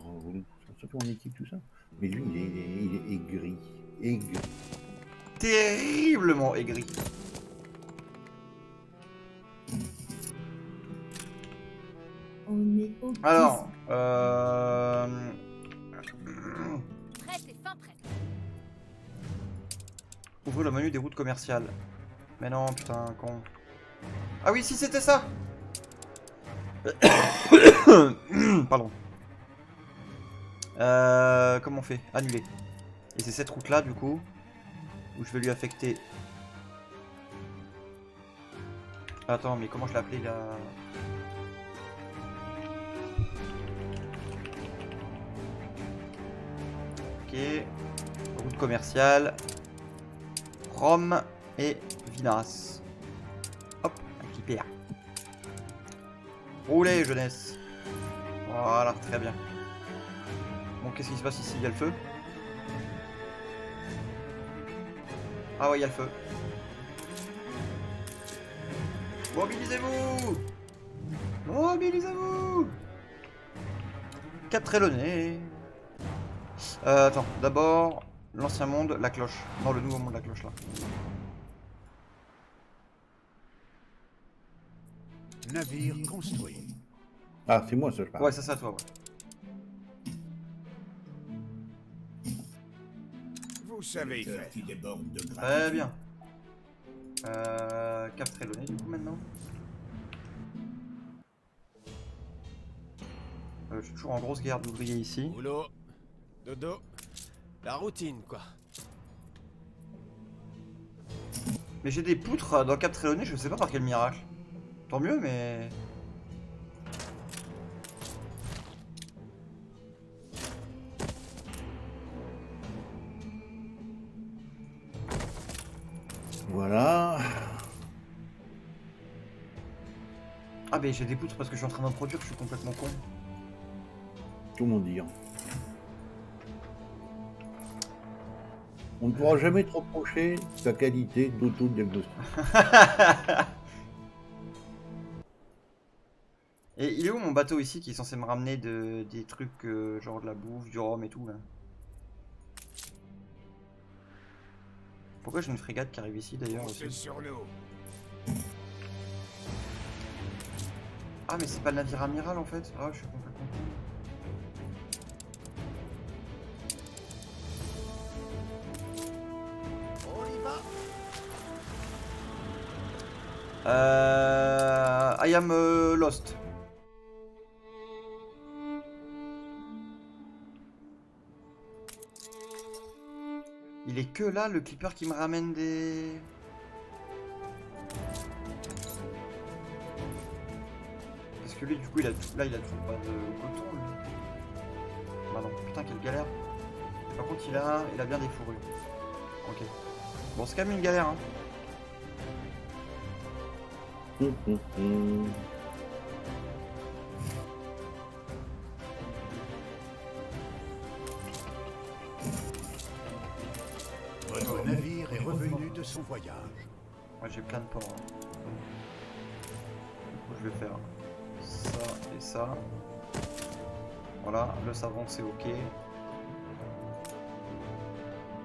ça fait en équipe, tout ça. Mais lui, il est aigri. Aigri. Terriblement aigri. On est au Alors, Prête et fin prête. ouvre le menu des routes commerciales. Mais non, putain, con. Ah oui, si c'était ça. Pardon. Comment on fait? Annuler. Et c'est cette route là du coup où je vais lui affecter. Attends, mais comment je l'appelais là? Ok. Route commerciale. Rome et Vinas. Hop, un petit PR. Roulez, jeunesse. Voilà, très bien. Bon, qu'est-ce qui se passe ici? Il y a le feu. Ah ouais, il y a le feu. Mobilisez-vous! Mobilisez-vous! Cap Trelawney. Attends, d'abord, l'ancien monde, la cloche. Non, le nouveau monde, la cloche là. Navire construit. Ah, c'est moi ça, je parle. Ouais, c'est ça, toi, ouais. Vous savez faire. Qui déborde de Très bien. Cap Trelawney, du coup, maintenant. Je suis toujours en grosse guerre d'ouvriers ici. Boulot, dodo, la routine quoi. Mais j'ai des poutres dans Cap Trelawney, je sais pas par quel miracle. Tant mieux, mais... Voilà. Ah mais j'ai des poutres parce que je suis en train d'en produire, je suis complètement con. Comment dire? On ne pourra jamais te reprocher sa qualité d'auto-diagnostic. Et il est où mon bateau ici qui est censé me ramener des trucs genre de la bouffe, du rhum et tout là? Pourquoi j'ai une frégate qui arrive ici d'ailleurs C'est aussi? sur l'eau. Ah mais c'est pas le navire amiral en fait. Ah je suis complètement con. On y va. I am lost. Il est que là le clipper qui me ramène des... Parce que lui du coup il a là il a toujours pas de coton lui. Bah non, putain quelle galère. Par contre il a bien des fourrures. Ok. Bon c'est quand même une galère hein. Votre navire est revenu de son voyage. Moi j'ai plein de ports. Hein. Du coup je vais faire ça et ça. Voilà, le savon c'est ok.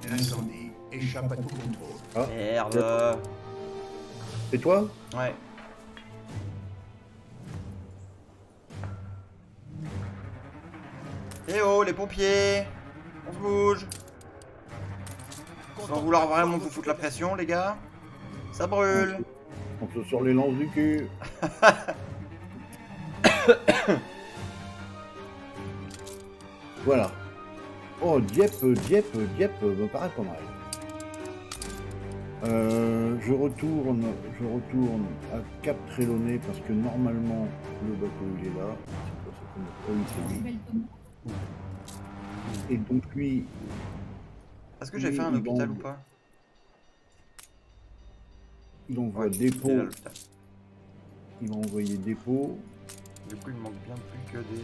L'incendie échappe à tout contrôle. Ah, Merde. c'est toi? Ouais. Eh oh les pompiers! On se bouge! Sans vouloir vraiment vous foutre la pression les gars. Ça brûle! On se sort les lances du cul. Voilà. Oh, Dieppe me paraît pas mal. Je retourne à Cap Trelawney parce que normalement le bateau il est là. C'est quoi ça? Oui, c'est lui. Et donc lui, Est-ce que j'ai fait un il hôpital vend- ou pas? il envoie Ouais, dépôt. il est là, l'hôpital. Il va envoyer dépôt. Du coup il me manque bien plus que des...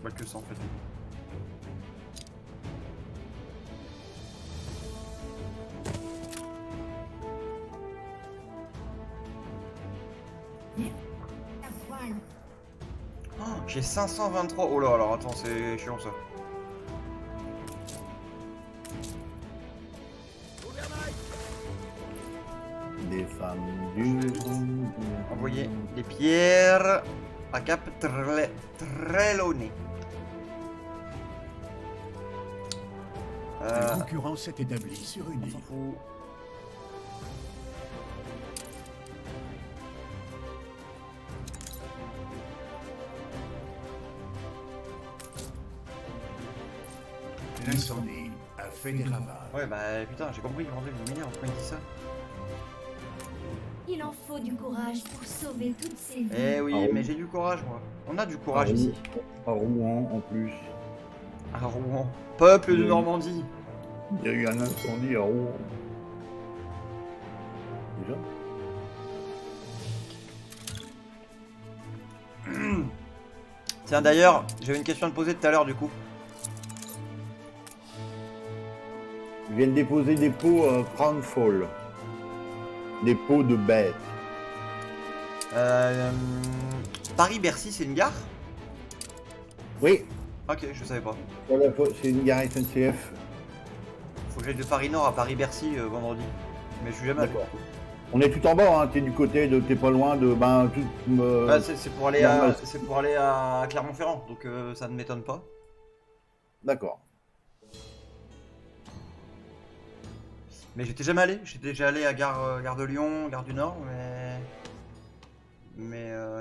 Bah que ça en fait. La voile. Oh, j'ai 523. Oh là, alors attends, c'est chiant ça. Des femmes du Envoyer des pierres à Cap Trelawney. La concurrence s'est établie sur une On île. s'en fout. L'incendie a fait des ravages. Ouais bah putain, j'ai compris, vendait le luminaire, pourquoi il dit ça? Il en faut du courage pour sauver toutes ces vies. Eh oui, Ah oui. mais j'ai du courage moi. On a du courage à ici. À Rouen en plus. À Rouen. Peuple de Oui. Normandie. Il y a eu un incendie à Rouen. Déjà? Tiens d'ailleurs, j'avais une question à te poser tout à l'heure du coup. Ils viennent déposer des pots à Crownfall. Des pots de bêtes. Paris-Bercy c'est une gare? Oui, Ok, je savais pas. c'est une gare SNCF. Faut que j'aille de Paris-Nord à Paris-Bercy vendredi. Mais je suis jamais allé. D'accord. On est tout en bas, hein. T'es du côté de. T'es pas loin de. Ben, tout. Ah, c'est pour aller non, à, mais- c'est pour aller à Clermont-Ferrand, donc ça ne m'étonne pas. D'accord. Mais j'étais jamais allé. J'étais déjà allé à gare de Lyon, gare du Nord,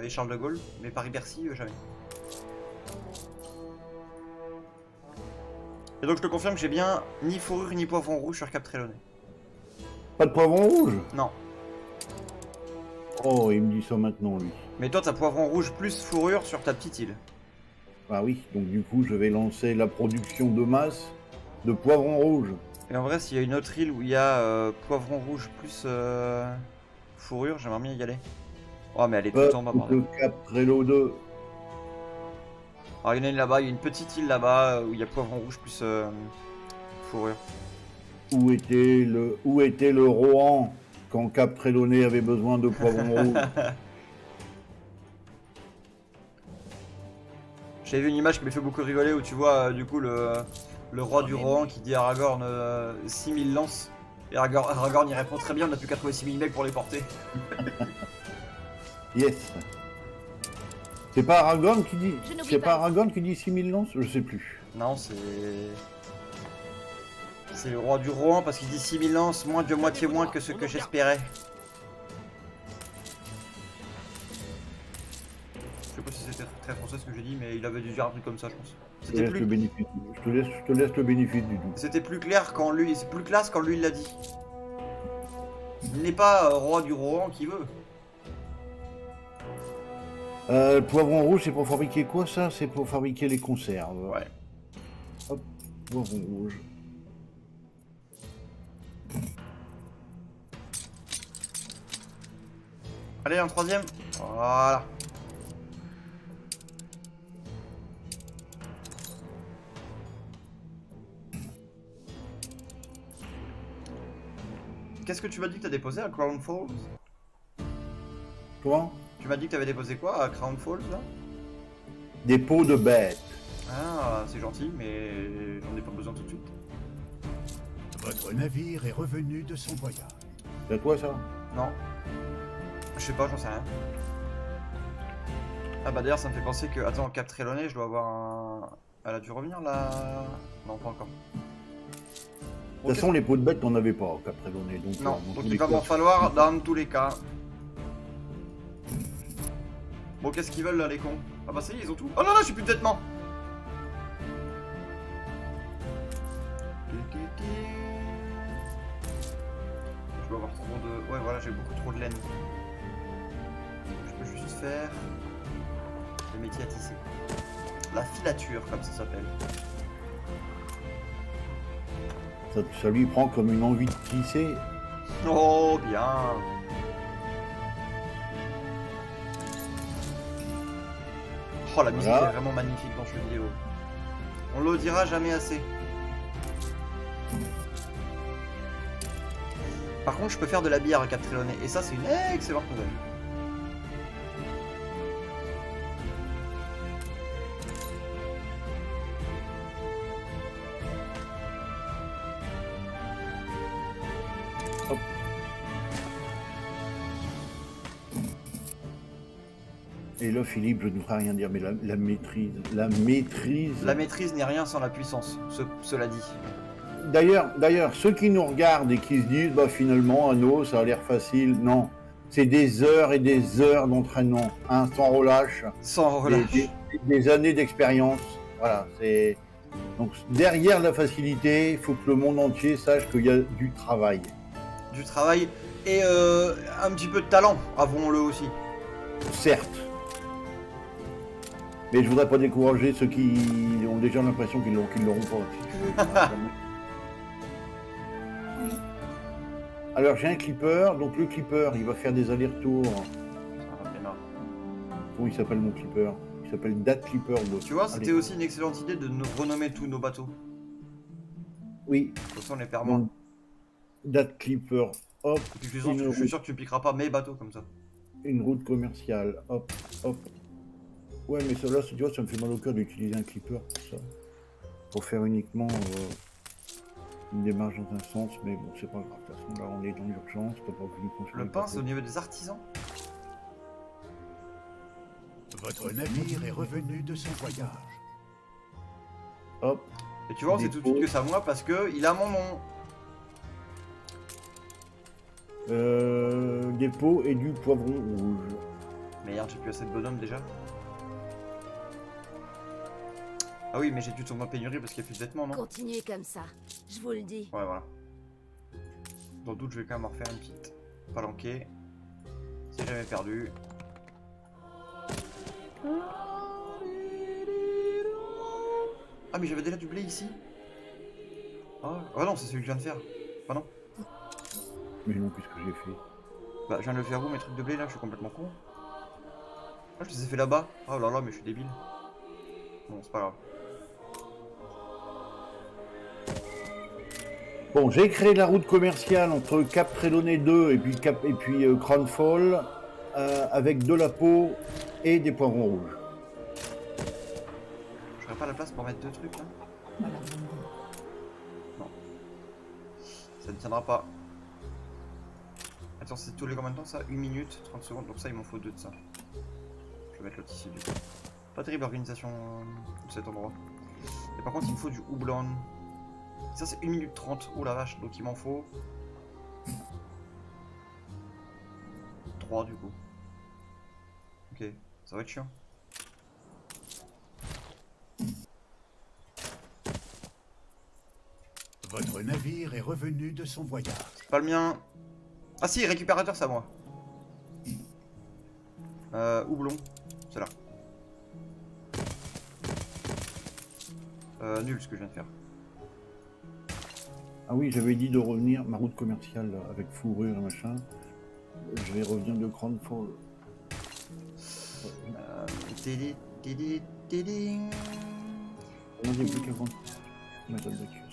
et Charles de Gaulle, mais Paris-Bercy jamais. Et donc je te confirme que j'ai bien ni fourrure ni poivron rouge sur Cap Trelawney. Pas de poivron rouge? Non. Oh, il me dit ça maintenant, lui. Mais toi t'as poivron rouge plus fourrure sur ta petite île. Ah oui, donc du coup, je vais lancer la production de masse de poivron rouge. Et en vrai, s'il y a une autre île où il y a poivron rouge plus fourrure, j'aimerais bien y aller. Oh mais elle est tout en bas, bordel. de Cap Trelawney. Alors il y en a une là-bas, il y a une petite île là-bas où il y a poivron rouge plus fourrure. Où était le Rohan quand Cap Trelawney avait besoin de poivron rouge? J'avais vu une image qui m'a fait beaucoup rigoler où tu vois du coup le Le roi du Rohan qui dit à Aragorn 6000 lances. Et Aragorn il répond très bien, on n'a plus qu'à trouver 6000 mecs pour les porter. Yes. C'est pas Aragorn qui dit. Je n'oublie C'est pas. pas Aragorn qui dit 6000 lances? Je sais plus. Non, c'est. C'est le roi du Rohan parce qu'il dit 6000 lances, moins de moitié moins que ce que j'espérais. Je sais pas si c'était très français ce que j'ai dit, mais il avait dû dire un truc comme ça, je pense. Je te laisse le bénéfice. Je te laisse le bénéfice du doute. C'était plus clair quand lui. C'est plus classe quand lui il l'a dit. Il n'est pas roi du Rohan qui veut. Le poivron rouge, c'est pour fabriquer quoi ça? C'est pour fabriquer les conserves. Ouais. Hop, poivron rouge. Allez, un troisième. Voilà. Qu'est-ce que tu m'as dit que t'as déposé à Crown Falls? Comment? Tu m'as dit que t'avais déposé quoi à Crown Falls là? Des peaux de bêtes. Ah, c'est gentil, mais j'en ai pas besoin tout de suite. Votre navire est revenu de son voyage. C'est à toi ça? Non. Je sais pas, j'en sais rien. Ah bah d'ailleurs ça me fait penser que... Attends, Cap Trelawney, je dois avoir un... Elle a dû revenir là? Non, pas encore. De toute façon, les peaux de bêtes, t'en avais pas au Cap Trelawney. Donc, Non, dans donc tous il les va cas, m'en falloir dans tous les cas. Bon, qu'est-ce qu'ils veulent là, les cons? Ah bah ça y est, ils ont tout. Oh non, non, j'ai plus de vêtements. Je dois avoir trop de... Ouais, voilà, j'ai beaucoup trop de laine. Je peux juste faire... le métier à tisser. La filature, comme ça s'appelle. ça lui prend comme une envie de tisser. Oh, bien. Oh, la musique Voilà. est vraiment magnifique dans ce vidéo. On le dira jamais assez. Par contre, je peux faire de la bière à Cap Trelawney. Et ça, c'est une excellente nouvelle. Hop. Et là, Philippe, je ne ferai rien dire, mais la maîtrise. La maîtrise n'est rien sans la puissance, cela dit. D'ailleurs, ceux qui nous regardent et qui se disent, bah finalement, Anno, ça a l'air facile. Non, c'est des heures et des heures d'entraînement, hein, sans relâche. Sans relâche. Des années d'expérience. Voilà, c'est. Donc derrière la facilité, il faut que le monde entier sache qu'il y a du travail. Du travail et un petit peu de talent, avouons-le aussi. Certes. Mais je voudrais pas décourager ceux qui ont déjà l'impression qu'ils l'auront pas. Alors j'ai un clipper, donc le clipper il va faire des allers-retours. Ça va bien marrer. Comment il s'appelle mon clipper? Il s'appelle Dat Clipper. Tu vois, c'était aussi une excellente idée de nous renommer tous nos bateaux. Oui, Comme ça, on les perd moins. donc Dat Clipper, hop, Et puis, je suis sûr que tu piqueras pas mes bateaux comme ça. une route commerciale, hop, hop. Ouais, mais ça là, tu vois, ça me fait mal au cœur d'utiliser un clipper pour ça. Pour faire uniquement une démarche dans un sens, mais bon, c'est pas grave. De toute façon, là, on est dans l'urgence, t'as pas voulu construire Le pain, c'est au niveau des artisans. Votre navire est revenu de son voyage. Hop, Et tu vois, c'est tout de suite que ça moi parce que il a mon nom. des pots et du poivron rouge. Merde, j'ai plus assez de bonhomme déjà. Ah oui, mais j'ai dû tomber en pénurie parce qu'il y a plus de vêtements, non? Continuez comme ça, je vous le dis. Ouais, voilà. Dans le doute, je vais quand même en refaire une petite palanquée. C'est jamais perdu. Ah, mais j'avais déjà du blé ici. Ah non, c'est celui que je viens de faire. Ah non. Mais non, qu'est-ce que j'ai fait? Bah, je viens de le faire où mes trucs de blé là? Je suis complètement con. Ah, je les ai fait là-bas. Oh là là, mais je suis débile. Bon, c'est pas grave. Bon, j'ai créé la route commerciale entre Cap Trelawney 2 et puis Crownfall avec de la peau et des poivrons rouges. J'aurais pas la place pour mettre deux trucs là? Ça ne tiendra pas. Attends, c'est tous les combien de temps ça? 1 minute, 30 secondes, donc ça il m'en faut 2 de ça. Je vais mettre l'autre ici du coup. Pas terrible l'organisation de cet endroit. Et par contre il me faut du houblon. Ça c'est 1 minute 30, oh la vache, donc il m'en faut 3 du coup. Ok, ça va être chiant. Votre navire est revenu de son voyage. C'est pas le mien. Ah si, récupérateur c'est à moi. Houblon, c'est là. Nul ce que je viens de faire. Ah oui, j'avais dit de revenir, ma route commerciale là, avec fourrure et machin. Je vais revenir de Crownfall. Tédé, tédé, tédé. On a des plus 40.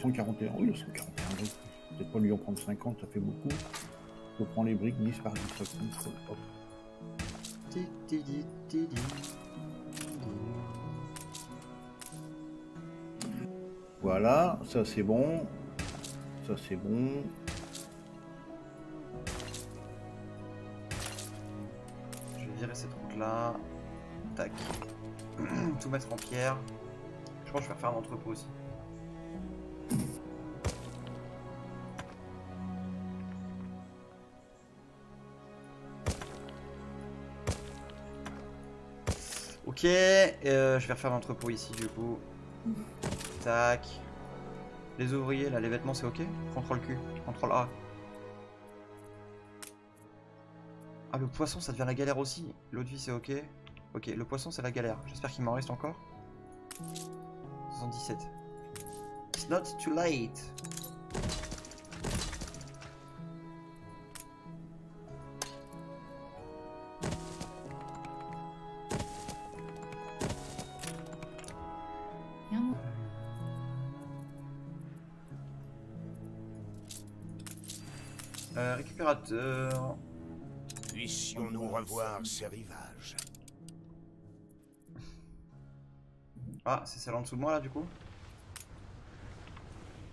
141, oui, 141 briques. Peut-être pas lui en prendre 50, ça fait beaucoup. Je prends les briques 10 par 10 à Crownfall. Hop. Tédé, tédé. Voilà, ça c'est bon. Ça c'est bon. Je vais virer cette route là. Tac. Tout mettre en pierre. Je pense que je vais refaire un entrepôt aussi. Ok, je vais refaire l'entrepôt ici du coup. Tac. Les ouvriers là, les vêtements c'est ok? Contrôle Q, contrôle A. Ah le poisson ça devient la galère aussi. L'eau de vie c'est ok. Ok, le poisson c'est la galère. J'espère qu'il m'en reste encore. 77. It's not too late. Récupérateur. Puissions-nous revoir ces rivages. Ah, c'est celle en dessous de moi là du coup?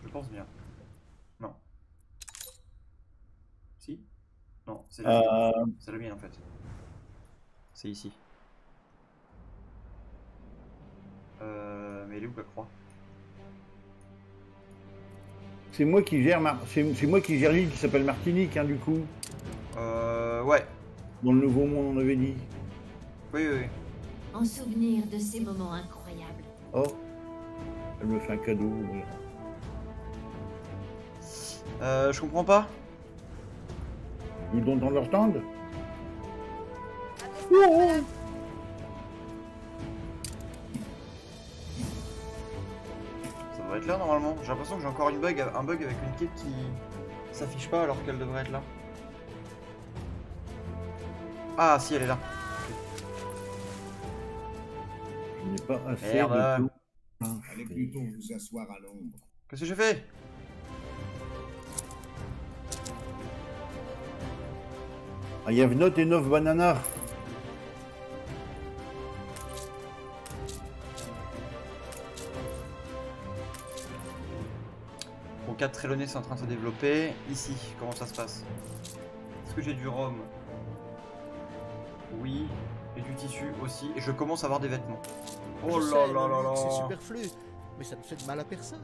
Je pense bien. Non. Si? Non, c'est la mienne. C'est la mienne en fait. C'est ici. Mais elle est où la croix? C'est moi qui gère c'est moi qui gère l'île qui s'appelle Martinique, hein, du coup. Ouais. Dans le Nouveau Monde, on avait dit. Oui, oui, oui. En souvenir de ces moments incroyables. Oh, elle me fait un cadeau. Oui. Je comprends pas. Ils donnent dans leur stand. Ça devrait être là normalement. J'ai l'impression que j'ai encore un bug avec une quête qui s'affiche pas alors qu'elle devrait être là. Ah si, elle est là. Je n'ai pas assez Merde. de tout. Allez plutôt vous asseoir à l'ombre. Qu'est-ce que j'ai fait? I have not enough banana. Bon, 4 Trelawney c'est en train de se développer. Ici, comment ça se passe? Est-ce que j'ai du rhum? Oui. Et du tissu aussi. Et je commence à avoir des vêtements. Oh Je là sais, là là là. C'est superflu, mais ça ne fait de mal à personne.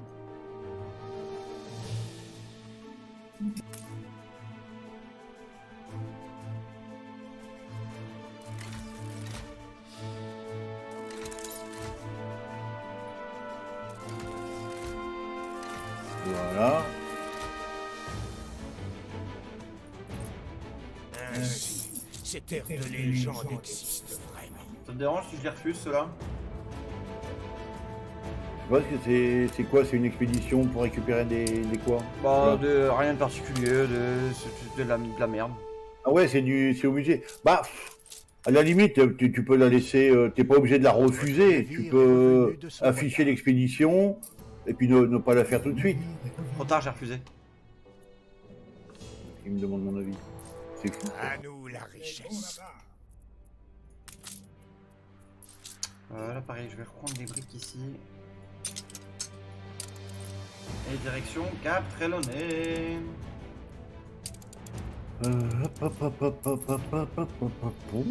Voilà. Ainsi, ces terres de légende existent vraiment. Ça te dérange si je les refuse ceux-là? Je sais pas ce que c'est quoi, c'est une expédition pour récupérer des quoi? Bah, Voilà. de rien de particulier, de la merde. Ah ouais, c'est au musée. Bah, à la limite, tu peux la laisser, t'es pas obligé de la refuser. Tu peux afficher l'expédition et puis ne pas la faire tout de suite. Trop tard, j'ai refusé. Il me demande mon avis. C'est fou. À nous la richesse. Là, pareil, je vais reprendre des briques ici. Et direction Cap Trelawney. Hop, hop, hop, hop, hop, hop, hop, hop, hop, hop.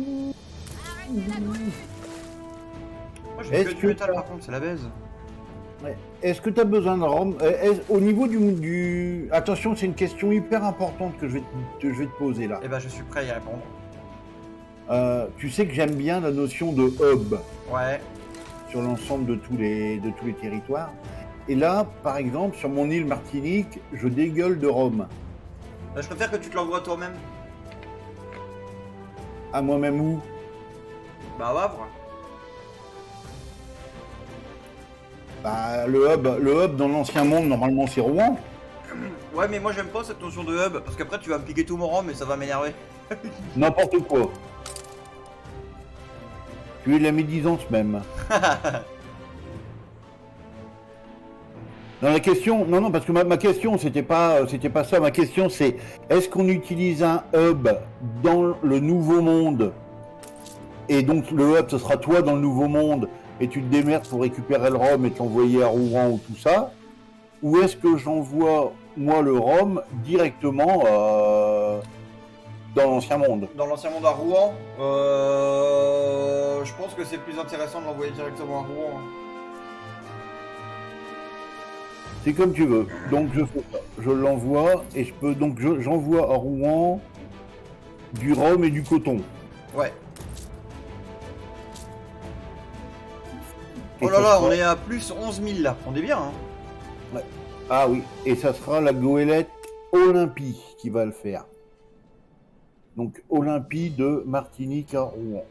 Arrêtez la grue. Moi j'ai Est-ce que du que métal t'as- par contre, c'est la baise. Ouais. Est-ce que tu as besoin de Rome au niveau du... Attention, c'est une question hyper importante que je vais te poser là. Et bah je suis prêt à y répondre. Tu sais que j'aime bien la notion de hub Ouais. sur l'ensemble de tous les territoires. Et là, par exemple, sur mon île Martinique, je dégueule de Rome. Bah, je préfère que tu te l'envoies toi-même. À moi-même où? Bah à Wavre. Bah, le hub dans l'ancien monde, normalement, c'est Rouen. Ouais mais moi j'aime pas cette notion de hub, parce qu'après tu vas me piquer tout mon rhum et ça va m'énerver. N'importe quoi. Tu es de la médisance même. Non, la question, non, parce que ma question, c'était pas ça. Ma question, c'est est-ce qu'on utilise un hub dans le Nouveau Monde et donc le hub, ce sera toi dans le Nouveau Monde et tu te démerdes pour récupérer le rhum et t'envoyer à Rouen ou tout ça, ou est-ce que j'envoie moi le rhum directement dans l'Ancien Monde? Dans l'ancien monde à Rouen, je pense que c'est plus intéressant de l'envoyer directement à Rouen. Hein. C'est comme tu veux. Donc je fais ça. Je l'envoie et je peux donc j'envoie à Rouen du rhum et du coton. Ouais. Et Oh là ça là, sera- on est à plus 11 000 là, on est bien hein. Ah oui, et ça sera la goélette Olympie qui va le faire. Donc Olympie de Martinique à Rouen.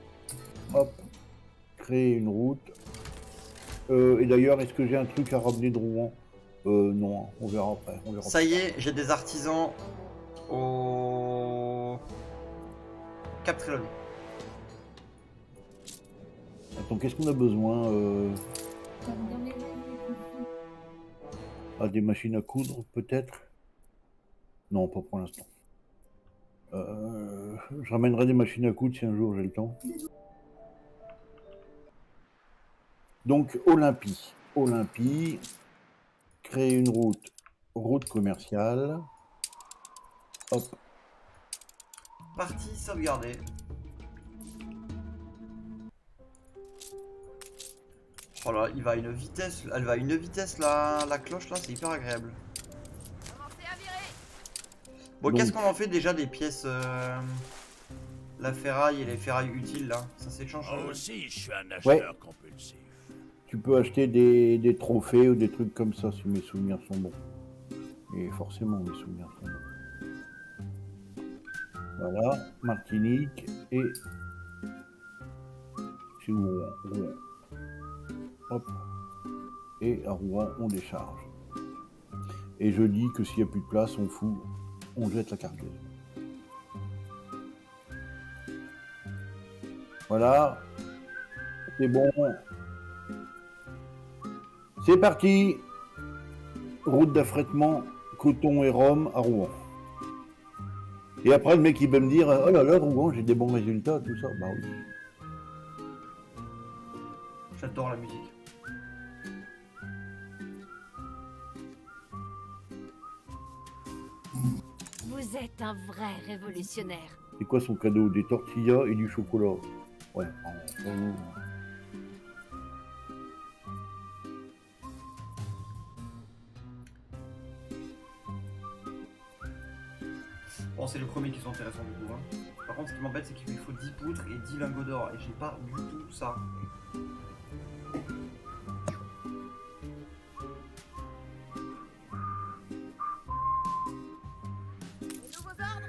Hop, créer une route. Et d'ailleurs, est-ce que j'ai un truc à ramener de Rouen? Non, on verra après. On verra Ça y est, j'ai des artisans au Cap Trelawney. Attends, qu'est-ce qu'on a besoin des machines à coudre, peut-être? Non, pas pour l'instant. Je ramènerai des machines à coudre si un jour j'ai le temps. Donc, Olympie, créer une route commerciale. Hop, Partie sauvegardée. Oh là, il va à une vitesse, elle va à une vitesse la cloche là, c'est hyper agréable. Commencez à virer. Bon, Donc- qu'est-ce qu'on en fait déjà des pièces la ferraille et les ferrailles utiles là? Ça s'échange. Moi aussi, je suis un acheteur compulsif. tu peux acheter des trophées ou des trucs comme ça si mes souvenirs sont bons. Et forcément, mes souvenirs sont bons. Voilà, Martinique et... C'est où Rouen. Hop. Et à Rouen, on décharge. Et je dis que s'il n'y a plus de place, on fout, on jette la cargaison. Voilà. C'est bon. C'est parti. Route d'affrètement, coton et rhum à Rouen. Et après, le mec, il va me dire, oh là là, Rouen, j'ai des bons résultats, tout ça. Bah oui. J'adore la musique. Vous êtes un vrai révolutionnaire. C'est quoi son cadeau? Des tortillas et du chocolat. Ouais. Bon, c'est le premier qui sont intéressants du coup. Hein. Par contre, ce qui m'embête, c'est qu'il lui faut 10 poutres et 10 lingots d'or. Et j'ai pas du tout ça. Les nouveaux ordres.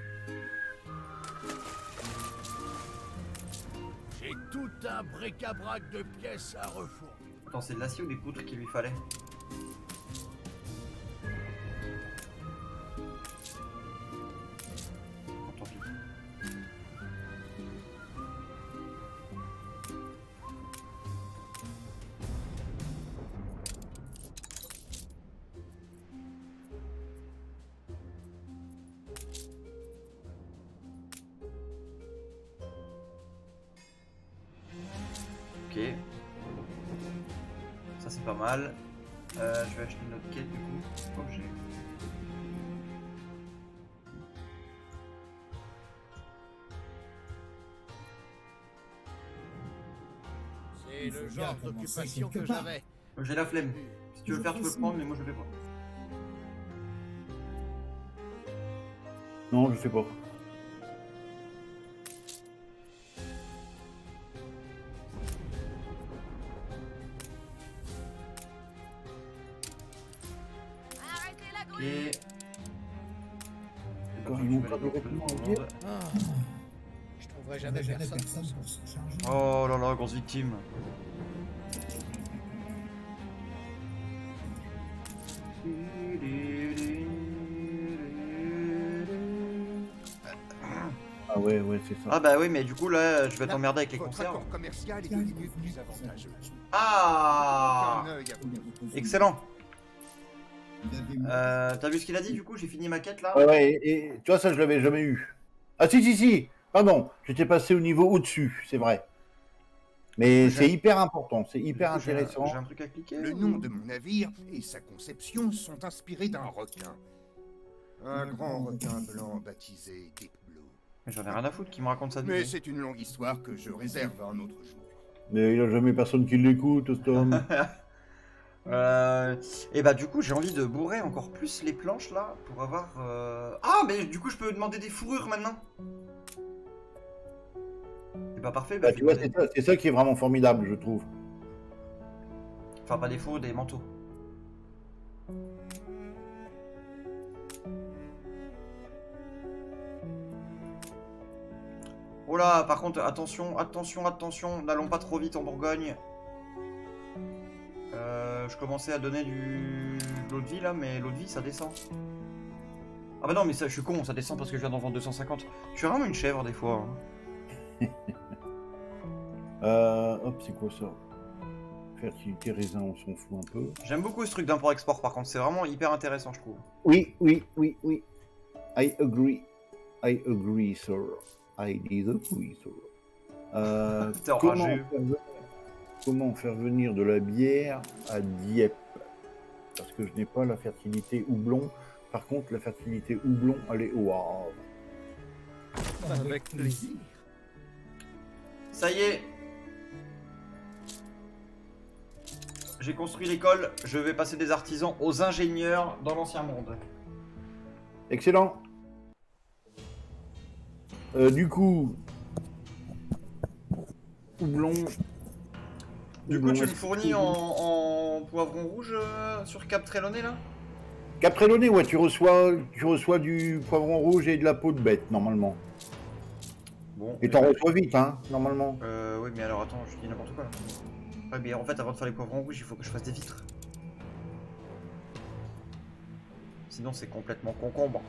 J'ai tout un bric-à-brac de pièces à refourguer. Attends, c'est de l'acier ou des poutres qu'il lui fallait? Oh, tant pis. Ok. Ça c'est pas mal. Je vais acheter une autre quête du coup. Objet. C'est Il le faut genre bien commencer d'occupation quelque que part. j'avais. J'ai la flemme. Si tu veux le faire, tu peux le prendre, mais moi je le fais pas. Non, je sais pas. Arrêtez la Ok. grue. D'accord, ils m'ont pas de vêtements à dire. Ah, je trouverai Il jamais n'y avait personne. personne pour s'en charger. Oh là là, grosse victime. Ah ouais, ouais, c'est ça. Ah bah oui, mais du coup là, je vais Là, t'emmerder avec les Votre conserves. accord commercial est devenu plus avantageux. Ah, Un œil à- excellent. Il avait mis- T'as vu ce qu'il a dit du coup? J'ai fini ma quête là. Ouais, ouais, et tu vois, ça, je l'avais jamais eu. Ah si, si, si. Pardon, j'étais passé au niveau au-dessus, c'est vrai. Mais J'ai- c'est hyper important, c'est hyper Du coup, intéressant. J'ai un truc à cliquer. Le ou- nom de mon navire et sa conception sont inspirés d'un requin. Un grand requin blanc baptisé Deep Blue. Mais j'en ai rien à foutre qui me raconte ça du Mais coup. c'est une longue histoire que je réserve à un autre jour. Mais il n'y a jamais personne qui l'écoute, cet homme. Et bah du coup j'ai envie de bourrer encore plus les planches là pour avoir... Ah mais du coup je peux demander des fourrures maintenant. C'est pas parfait, bah, Bah, je tu vais vois, demander- c'est ça qui est vraiment formidable, je trouve. Enfin pas des fourrures, des manteaux. Oh là, par contre, attention, attention, attention, n'allons pas trop vite en Bourgogne. Je commençais à donner de l'eau de vie là, mais l'eau de vie ça descend. Ah bah non, mais ça, je suis con, ça descend parce que je viens d'en vendre 250. Je suis vraiment une chèvre des fois. Hein. Hop, c'est quoi ça? Fertilité, raisin, on s'en fout un peu. J'aime beaucoup ce truc d'import-export par contre, c'est vraiment hyper intéressant je trouve. Oui, oui, oui, oui. I agree, sir. I disagree, sir. T'es comment, enragé. comment faire venir de la bière à Dieppe? Parce que je n'ai pas la fertilité houblon. Par contre, la fertilité houblon, elle est au Havre. Avec plaisir. Ça y est. J'ai construit l'école, je vais passer des artisans aux ingénieurs dans l'ancien monde. Excellent. Du coup, houblon. Du coup, houblon, tu me est-ce que fournis en poivron rouge sur Cap Trelawney là? Caprelonné, ouais, tu reçois du poivron rouge et de la peau de bête, normalement. Bon. Et t'en reçois vite, hein, normalement. Oui, mais alors attends, je dis n'importe quoi là. Ouais, mais en fait, avant de faire les poivrons rouges, il faut que je fasse des vitres. Sinon, c'est complètement concombre.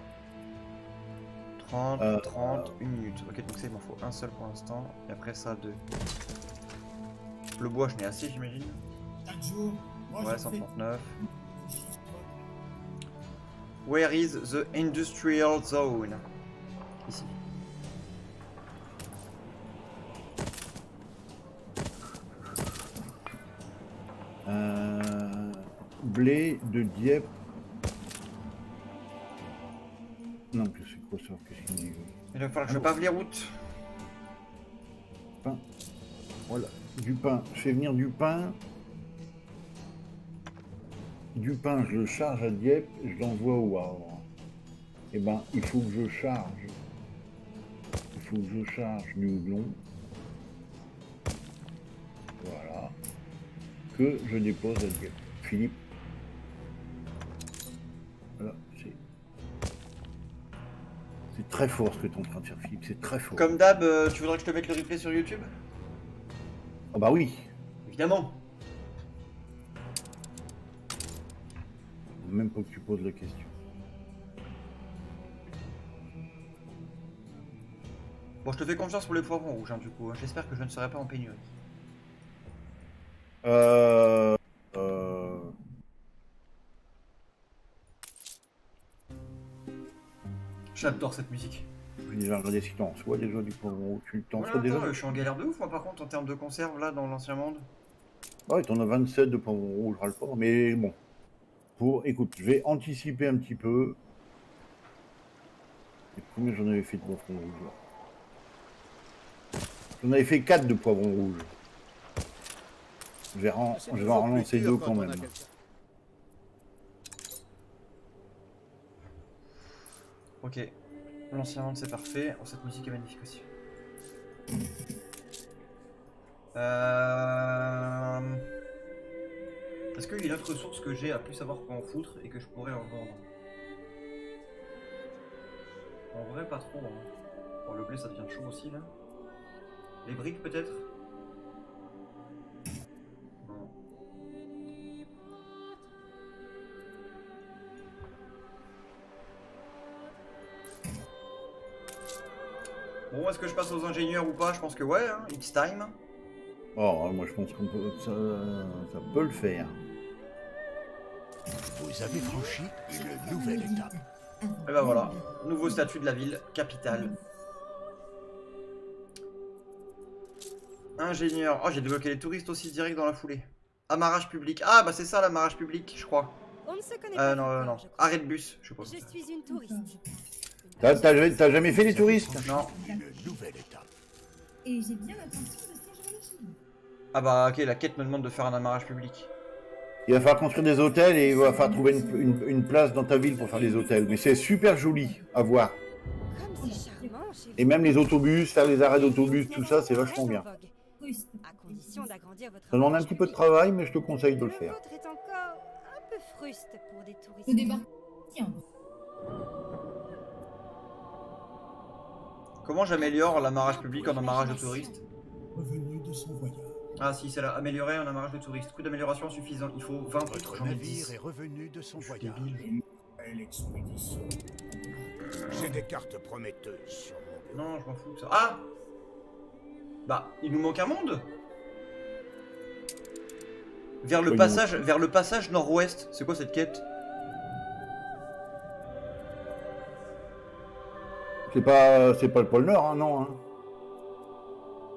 30, 30, 1 minute. Ok, donc ça, il m'en faut un seul pour l'instant. Et après ça, 2. Le bois, je n'ai assez, j'imagine. Chaque jour, moi Ouais, je fais 139. Where is the industrial zone? Ici. Blé de Dieppe. Non, que c'est quoi ça? Qu'est-ce qu'il dit? Il va falloir que je pave les routes. Pain. Voilà, du pain. Je fais venir du pain. Du pain, je le charge à Dieppe, je l'envoie au Havre. Eh ben, il faut que je charge. Il faut que je charge du houblon. Voilà. Que je dépose à Dieppe. Philippe. Voilà, c'est très fort ce que tu es en train de faire, Philippe, c'est très fort. Comme d'hab, tu voudrais que je te mette le replay sur YouTube? Ah bah oui, Évidemment. même pas que tu poses la question. Bon, je te fais confiance pour les poivrons rouges, hein, du coup. J'espère que je ne serai pas en pénurie. J'adore cette musique. Je vais déjà regarder si t'en reçois déjà du poivron rouge. Tu t'en Ouais, reçois déjà? attends, je suis en galère de ouf, moi, par contre, en termes de conserve, là, dans l'ancien monde. Ouais, t'en as 27 de poivron rouge, je râle pas, mais bon. Écoute, je vais anticiper un petit peu. Et combien j'en avais fait de poivrons rouges là? J'en avais fait 4 de poivrons rouges. Je vais en relancer 2 quand même. Ok. L'ancien monde, c'est parfait. Oh, cette musique est magnifique aussi. Est-ce qu'il y a une autre ressource que j'ai à plus savoir quoi en foutre et que je pourrais en vendre? En vrai, pas trop. Hein. Bon, le blé, ça devient chaud aussi là. Les briques, peut-être? Non. Bon, est-ce que je passe aux ingénieurs ou pas? Je pense que ouais, hein. It's time. Oh, moi je pense qu'on peut, ça peut le faire. Vous avez franchi une nouvelle étape. Et ben voilà, nouveau statut de la ville, capitale. Ingénieur. Oh, j'ai débloqué les touristes aussi direct dans la foulée. Amarrage public. Ah, bah c'est ça l'amarrage public, je crois. On ne se connaît pas. Non, non. Arrêt de bus, je sais pas. Je suis une touriste. T'as jamais fait les touristes? Non. Une nouvelle étape. Et j'ai bien l'intention de séjourner chez vous. Ah bah ok, la quête me demande de faire un amarrage public. Il va falloir construire des hôtels et il va falloir trouver une place dans ta ville pour faire les hôtels. Mais c'est super joli à voir. Comme c'est charmant chez vous. Et même les autobus, faire les arrêts d'autobus, tout ça, c'est vachement bien. Fruste. À condition d'agrandir votre. Ça demande un petit peu de travail, mais je te conseille de le faire. vôtre est encore un peu fruste pour des touristes. Au départ. Tiens. Comment j'améliore l'amarrage public en amarrage de touristes? Revenu de son voyage. Ah si, c'est là, améliorer en amarrage de touristes. Coût d'amélioration suffisant, il faut 20 trucs, Votre j'en ai navire 10. est revenu de son Je suis voyage. débile. Belle expédition. J'ai des cartes prometteuses sur mon bureau. Non, je m'en fous de ça. Ah! Bah, il nous manque un monde? Vers le passage nord-ouest. C'est quoi cette quête? C'est pas le pôle Nord, hein, non. Hein.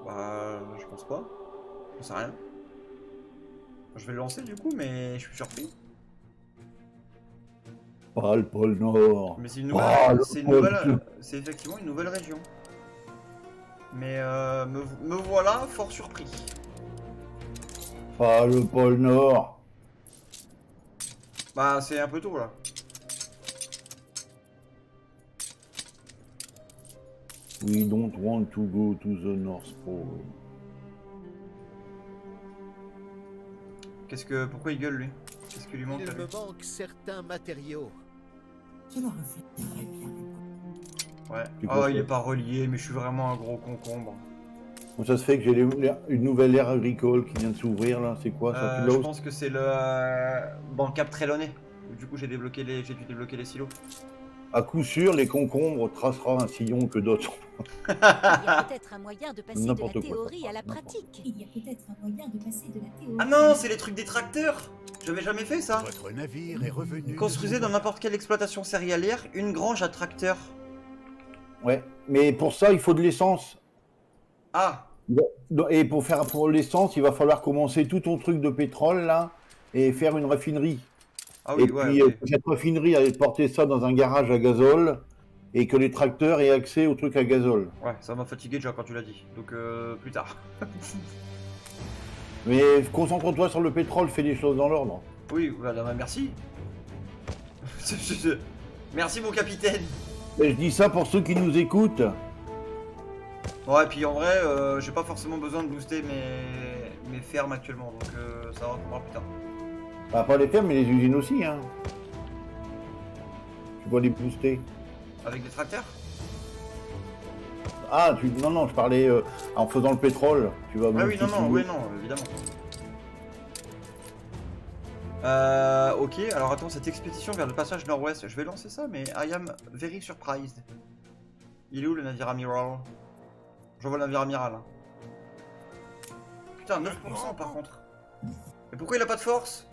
Bah, je pense pas. Je sais rien. Je vais le lancer du coup, mais je suis surpris. Pas le pôle Nord. Mais c'est une Ah, nouvelle, le c'est une pôle nouvelle, Sud. c'est effectivement une nouvelle région. Mais me voilà fort surpris. Pas le pôle Nord. Bah, c'est un peu tôt là. We don't want to go to the North Pole. Pourquoi il gueule lui? Qu'est-ce qui lui manque Il à lui? me manque certains matériaux. Je la réfléchirai bien. Ouais. Tu Oh, comprends. il est pas relié, mais je suis vraiment un gros concombre. Bon, ça se fait que j'ai une nouvelle ère agricole qui vient de s'ouvrir là. C'est quoi ça? Tu l'as Je aussi pense que c'est le Bancap Trelawney. Du coup, j'ai dû débloquer les silos. À coup sûr, les concombres tracera un sillon que d'autres. Il y a peut-être un moyen de passer de la N'importe quoi, théorie à la n'importe. pratique. Il y a peut-être un moyen de passer de la théorie. Ah non, c'est les trucs des tracteurs. J'avais jamais fait ça. Votre navire est revenu. de Construisez son dans voyage. n'importe quelle exploitation céréalière une grange à tracteurs. Ouais, mais pour ça, il faut de l'essence. Ah, Et pour l'essence, il va falloir commencer tout ton truc de pétrole là et faire une raffinerie. ah oui, Et ouais. puis Ok. cette raffinerie, aller porter ça dans un garage à gazole et que les tracteurs aient accès au truc à gazole. Ouais, ça m'a fatigué déjà quand tu l'as dit. Donc plus tard. Mais concentre-toi sur le pétrole, fais les choses dans l'ordre. Oui, bah, merci. Merci mon capitaine. Et je dis ça pour ceux qui nous écoutent. Ouais, et puis en vrai, j'ai pas forcément besoin de booster mes fermes actuellement, donc ça reprendra plus tard. Bah, pas les fermes, mais les usines aussi. Hein. Tu vas les booster. Avec des tracteurs? Ah, non, je parlais en faisant le pétrole. Tu vas Ah oui, booster non, tout. oui, non, évidemment. Ok, alors attends, cette expédition vers le passage nord-ouest, je vais lancer ça, mais I am very surprised. Il est où le navire amiral? Je vois le navire amiral. Hein. Putain, 9% par contre. Mais pourquoi il a pas de force?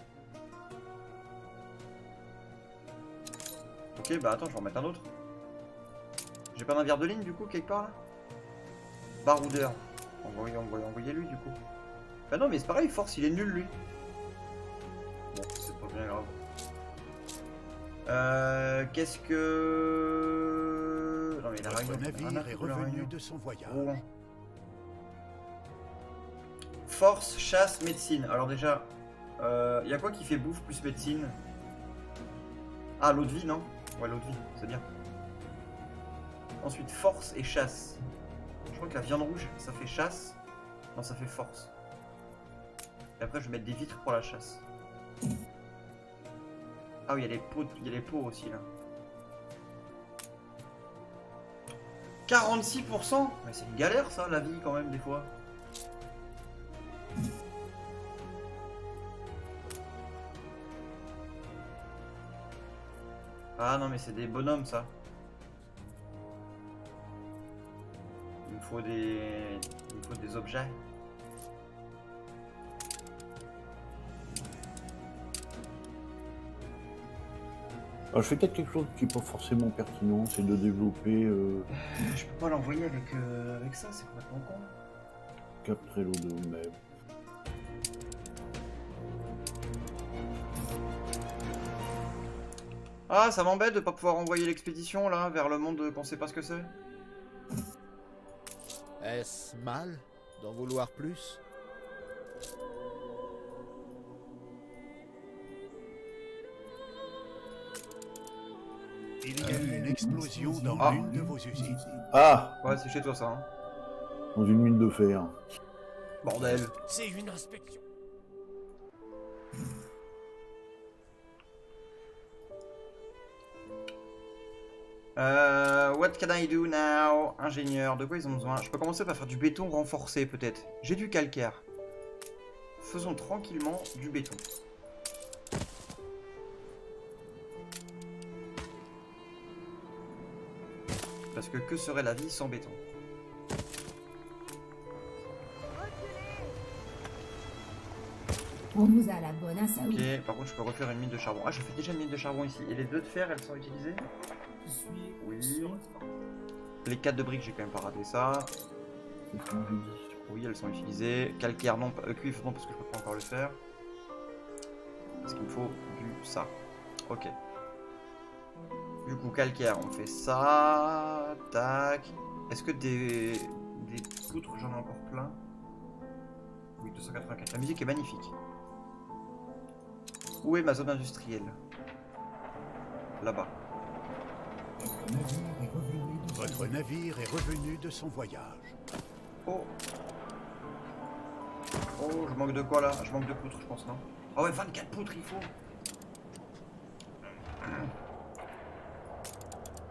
Ok, bah attends, je vais en mettre un autre. J'ai pas un navire de ligne du coup, quelque part là? Baroudeur. Envoyez lui du coup. Bah non, mais c'est pareil, force, il est nul lui. Bon, c'est pas bien grave. Qu'est-ce que... Non mais la Votre règle... navire est revenu de son voyage. Force, chasse, médecine. Alors déjà, y a quoi qui fait bouffe plus médecine? Ah, l'eau de vie, non? Ouais, l'eau de vie, c'est bien. Ensuite, force et chasse. Je crois que la viande rouge, ça fait chasse. Non, ça fait force. Et après, je vais mettre des vitres pour la chasse. Ah oui, il y a les pots aussi, là. 46%? Mais c'est une galère, ça, la vie, quand même, des fois. Ah non, mais c'est des bonhommes, ça. Il me faut des objets. Alors, je fais peut-être quelque chose qui n'est pas forcément pertinent, c'est de développer Je peux pas l'envoyer avec ça, c'est complètement con. capturer l'eau de mer. Ah, ça m'embête de pas pouvoir envoyer l'expédition là vers le monde qu'on sait pas ce que c'est. Est-ce mal d'en vouloir plus? Il y a eu une explosion dans Ah. l'une de vos usines. Ah, Ouais, c'est chez toi ça. Hein. dans une mine de fer. Bordel. C'est une inspection. What can I do now? Ingénieur, de quoi ils ont besoin? Je peux commencer par faire du béton renforcé peut-être. J'ai du calcaire. Faisons tranquillement du béton. Parce que serait la vie sans béton? On vous a la bonne à ça. Ok, par contre je peux refaire une mine de charbon. Ah, je fais déjà une mine de charbon ici. Et les 2 de fer, elles sont utilisées? Je suis Oui. sur- Les 4 de briques, j'ai quand même pas raté ça. C'est ce que j'ai dit. Oui, elles sont utilisées. Calcaire, non. Cuivre, non, parce que je peux pas encore le faire. Parce qu'il me faut du ça. Ok. Du coup, calcaire, on fait ça. Tac. Est-ce que des poutres, j'en ai encore plein? Oui, 284. La musique est magnifique. Où est ma zone industrielle? Là-bas. Votre navire est revenu de son Votre navire est revenu de son voyage. Oh. Oh, je manque de quoi là? Je manque de poutres, je pense, non? Ah ouais, 24 poutres, il faut.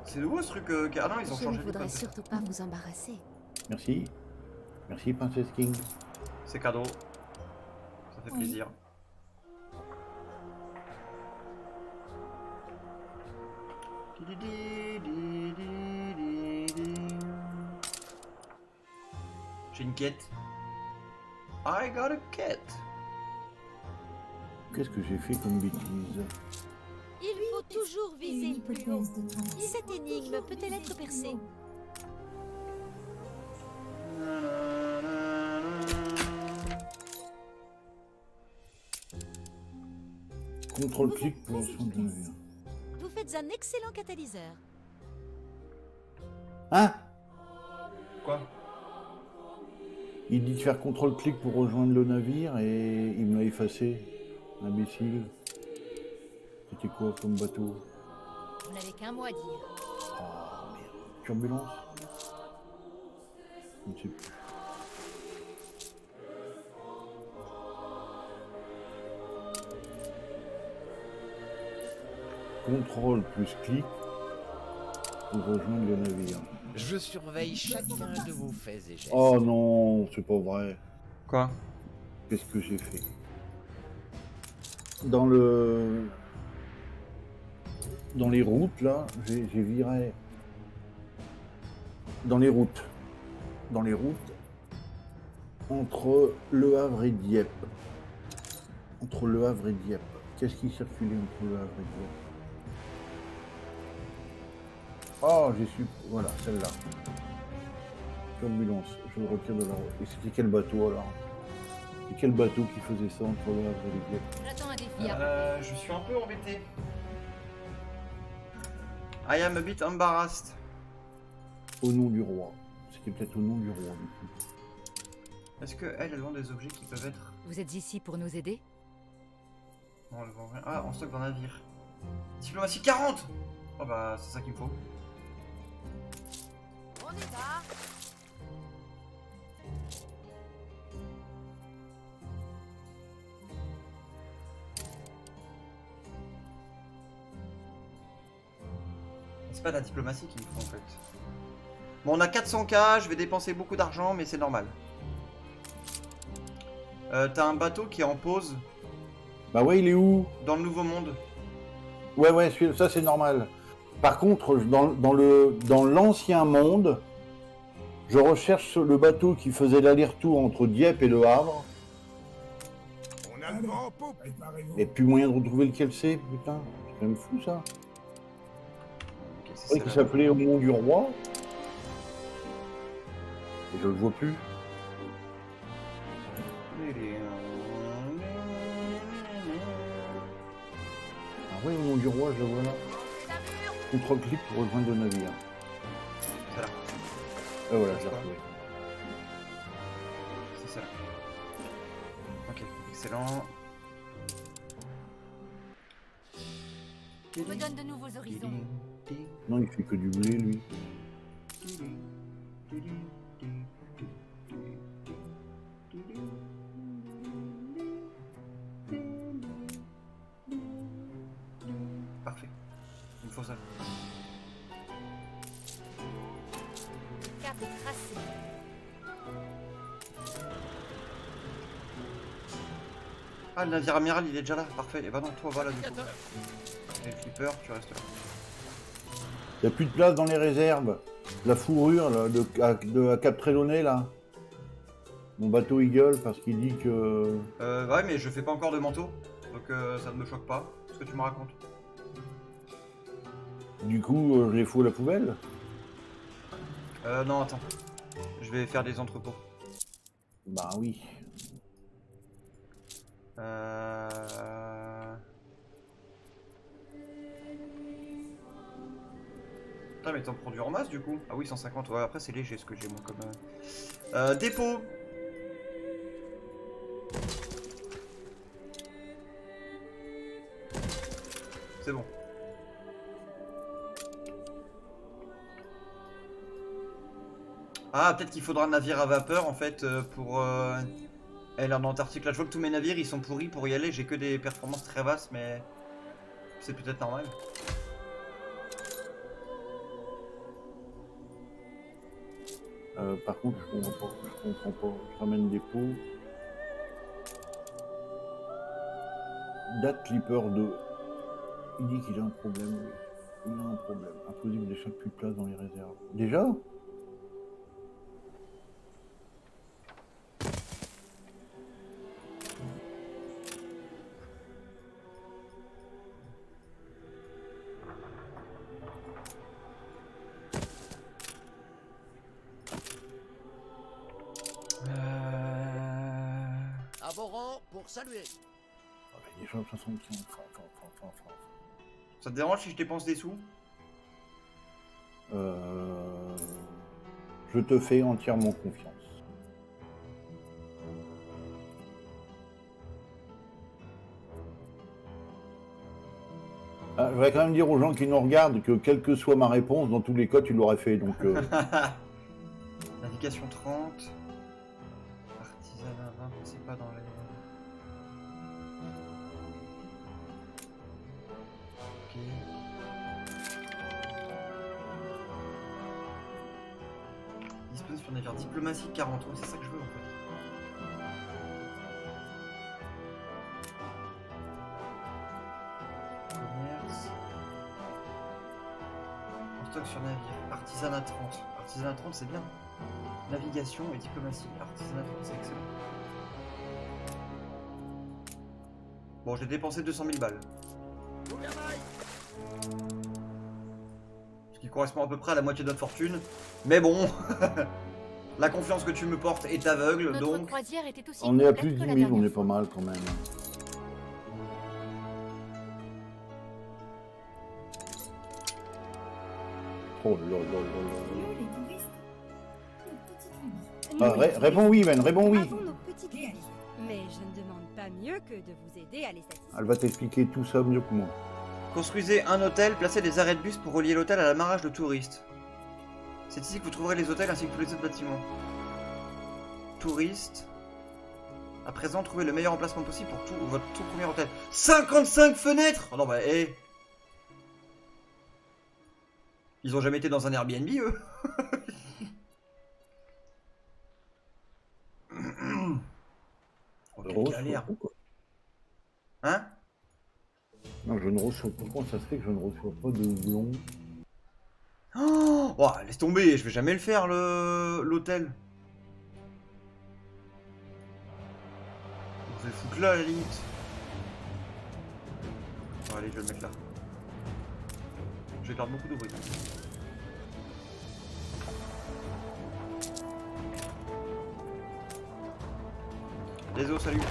C'est nouveau ce truc ah non, ils ont Je changé ne de voudrais code. surtout pas vous embarrasser. Merci. Merci, Princesse King. C'est cadeau. Ça fait plaisir. J'ai une quête. I got a quête. Qu'est-ce que j'ai fait comme bêtise? Il faut toujours Et une viser plus haut. hypothèse de travail. Cette énigme peut-elle être percée? Contrôle-clic pour le son du navire. Vous faites un excellent catalyseur. Hein? Quoi? Il dit de faire contrôle-clic pour rejoindre le navire et il me l'a effacé. Imbécile. C'était quoi comme bateau? Vous n'avez qu'un mot à dire. Ah merde. Turbulence? Je ne sais plus. Contrôle plus clic pour rejoindre le navire. Je surveille chacun de vos faits et gestes. Oh non, c'est pas vrai. Quoi? Qu'est-ce que j'ai fait? Dans le... Dans les routes, là, j'ai viré... Dans les routes. Dans les routes, entre Le Havre et Dieppe. Entre Le Havre et Dieppe. Qu'est-ce qui circulait entre Le Havre et Dieppe? Oh, j'ai su... Voilà, celle-là. Turbulence. Je le retire de la route. Et c'était quel bateau, alors? C'est quel bateau qui faisait ça entre Le Havre et Dieppe? J'attends un défi à Je suis un peu embêté. I am a bit embarrassed. Au nom du roi. C'était peut-être au nom du roi, du coup. Est-ce que elle ont des objets qui peuvent être... Vous êtes ici pour nous aider? Non, elles vont rien. Ah, en stock dans navire. Diplomatie 40. Oh bah, c'est ça qu'il me faut. On y va. C'est pas de la diplomatie qu'il me faut en fait. Bon, on a 400K, je vais dépenser beaucoup d'argent, mais c'est normal. T'as un bateau qui est en pause Bah ouais, il est où? dans le Nouveau Monde. Ouais, ça c'est normal. Par contre, dans l'ancien monde, je recherche le bateau qui faisait l'aller-retour entre Dieppe et Le Havre. On a le vent en poupe. Préparez-vous. Et plus moyen de retrouver lequel c'est, putain. C'est quand même fou ça. Ok, C'est c'est vrai qu'il celle-là. s'appelait Au nom du roi. Et je le vois plus. Ah ouais, Au nom du roi, je le vois là. Contrôle-clic pour rejoindre le navire. Celle-là. Ah voilà, je l'ai retrouvé. C'est celle-là. Ok, excellent. On me donne de nouveaux horizons. Non, il fait que du blé, lui. Parfait. Il me faut ça. Cap tracé. Ah, le navire amiral, il est déjà là. Parfait. Et bah non, toi, voilà du coup. Et le flipper, tu restes là. Il n'y a plus de place dans les réserves. La fourrure là, de Cap Trelawney, là. Mon bateau il gueule parce qu'il dit que... Bah ouais, mais je fais pas encore de manteau. Donc ça ne me choque pas. Ce que tu me racontes. Du coup, je les fous à la poubelle. Non, attends. Je vais faire des entrepôts. Bah oui. Putain, mais t'en produis en masse du coup? Ah oui, 150. Ouais, après c'est léger ce que j'ai moi comme. Dépôt. C'est bon. Ah, peut-être qu'il faudra un navire à vapeur en fait pour aller en Antarctique. Là, je vois que tous mes navires ils sont pourris pour y aller. J'ai que des performances très basses, mais c'est peut-être normal. Par contre, je comprends pas. Je ramène des pots. Date Clipper 2. Il dit qu'il a un problème, oui. Il a un problème. Impossible d'échapper plus de place dans les réserves. Déjà? À vos rangs pour saluer. Ah, mais déjà, de toute façon, Ça te dérange si je dépense des sous? je te fais entièrement confiance. Ah, je voudrais quand même dire aux gens qui nous regardent que quelle que soit ma réponse, dans tous les cas, tu l'aurais fait. Donc, Navigation 30. Artisanat 20, c'est pas dans les. Ok. Disponible sur navire diplomatie 40. Ouais, c'est ça que je veux en fait. Commerce. En stock sur navire. Artisanat 30. Artisanat 30, c'est bien. Navigation et diplomatie. Artisanat 30, c'est excellent. Bon, j'ai dépensé 200 000 balles. Ce qui correspond à peu près à la moitié de notre fortune. Mais bon, la confiance que tu me portes est aveugle, Notre donc... croisière était aussi on est à complète plus de que 10 la 000, on dernière est pas mal quand même. Oh là là là là. Les touristes. Une petite lubie. Ah, réponds oui, Ben, réponds oui. Avons nos petites Réalisé. Mais je ne demande pas mieux que de vous aider à les satisfaire. Elle va t'expliquer tout ça mieux que moi. Construisez un hôtel, placez des arrêts de bus pour relier l'hôtel à l'amarrage de touristes. C'est ici que vous trouverez les hôtels ainsi que tous les autres bâtiments. Touristes. À présent, trouvez le meilleur emplacement possible pour votre tout premier hôtel. 55 fenêtres! Oh non bah, hé! Ils ont jamais été dans un Airbnb, eux? Oh, quelle galère. Hein? Non, je ne reçois pas. Comment ça se fait que je ne reçois pas de houblon? Oh, laisse tomber, je vais jamais le faire, l'hôtel. Je vais le foutre là, à la limite. Bon, allez, je vais le mettre là. Je vais perdre beaucoup de bruit. Désolé, salut.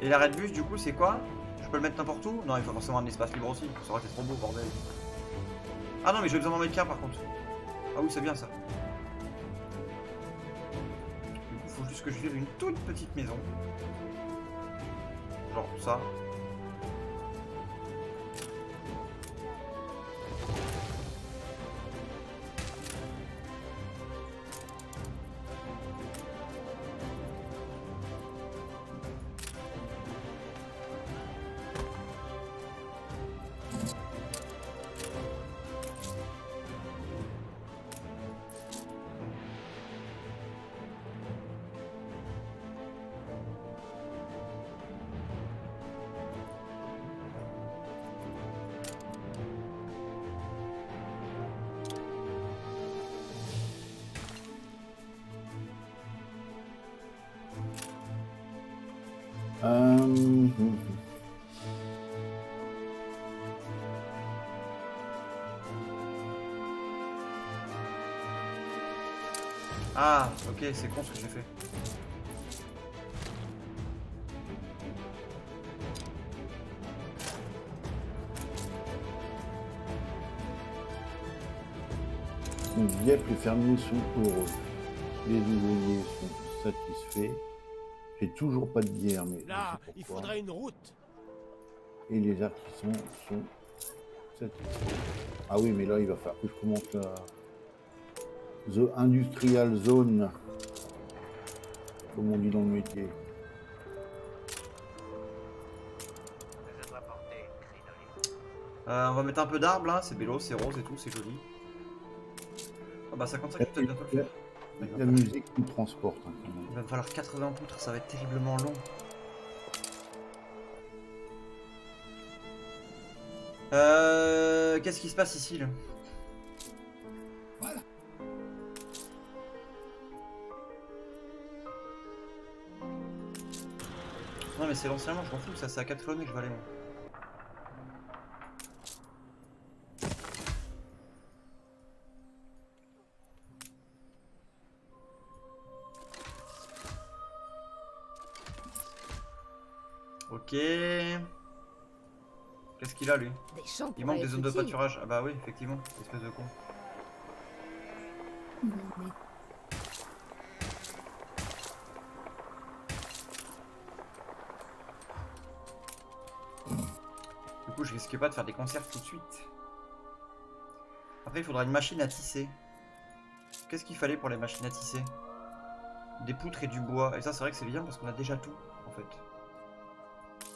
Et l'arrêt de bus, du coup, c'est quoi? Je peux le mettre n'importe où? Non, il faut forcément un espace libre aussi. Ça aurait été trop beau, bordel. Ah non, mais j'ai besoin d'en mettre qu'un par contre. Ah oui, c'est bien ça. Du coup, il faut juste que je vive une toute petite maison. Genre ça. Euh... Ah, ok, c'est con ce que j'ai fait. Yep, les fermiers sont heureux. Les ouvriers sont satisfaits. J'ai toujours pas de bière, mais je Là, sais il pourquoi. faudrait une route. Et les artisans sont satisfaits. Ah oui, mais là, il va falloir que je commence la The Industrial Zone, comme on dit dans le métier. On va mettre un peu d'arbres là, c'est bello, c'est rose et tout, c'est joli. Ah bah 55, je vais peut-être bientôt le faire. La musique nous transporte. Hein, quand même. Il va me falloir 80 poutres, ça va être terriblement long. Qu'est-ce qui se passe ici là? Voilà. Non mais c'est l'ancien, je m'en fous, ça c'est à 4 km que je vais aller moi. Ok. Qu'est-ce qu'il a lui? Des champs Il manque pourraient des être zones de utiles. pâturage. Ah bah oui, effectivement, espèce de con. Non, mais Du coup, je risque pas de faire des conserves tout de suite. Après, il faudra une machine à tisser. Qu'est-ce qu'il fallait pour les machines à tisser? Des poutres et du bois. Et ça, c'est vrai que c'est bien parce qu'on a déjà tout, en fait.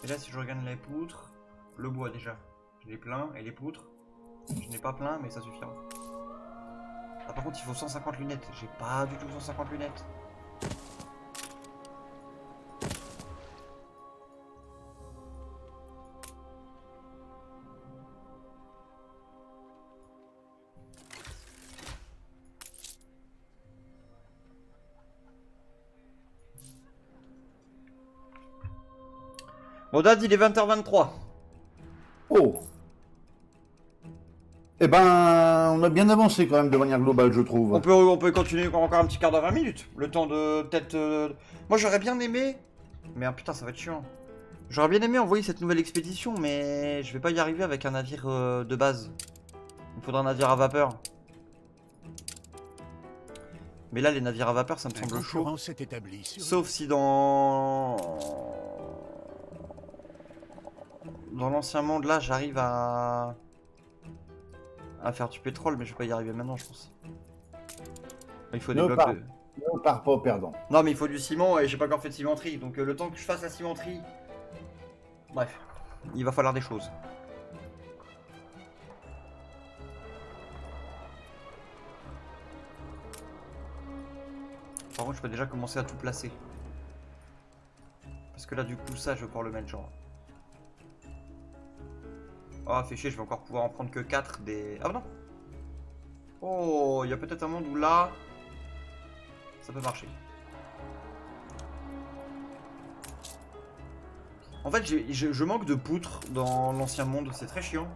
Et là, si je regarde les poutres, le bois déjà, je l'ai plein. Et les poutres, je n'ai pas plein, mais ça suffira. Ah, par contre, il faut 150 lunettes. J'ai pas du tout 150 lunettes. Bon, Dad, il est 20h23. Oh! Eh ben, on a bien avancé quand même de manière globale, je trouve. On peut continuer encore un petit quart d'heure, 20 minutes. Le temps de peut-être... Moi, j'aurais bien aimé... Mais putain, ça va être chiant. J'aurais bien aimé envoyer cette nouvelle expédition, mais je vais pas y arriver avec un navire de base. Il me faudra un navire à vapeur. Mais là, les navires à vapeur, ça me semble chaud. concurrent s'est établi sur... Sauf si dans l'ancien monde, là, j'arrive à faire du pétrole, mais je vais pas y arriver maintenant, je pense. Il faut des blocs de... Ne pars pas perdant. Non, mais il faut du ciment et j'ai pas encore fait de cimenterie. Donc le temps que je fasse la cimenterie... Bref, il va falloir des choses. Par contre, je peux déjà commencer à tout placer. Parce que là, du coup, ça, je vais pouvoir le mettre genre... Ah, fait chier, je vais encore pouvoir en prendre que 4 des... Ah non. Oh, il y a peut-être un monde où là... Ça peut marcher. En fait, je manque de poutres dans l'ancien monde, c'est très chiant.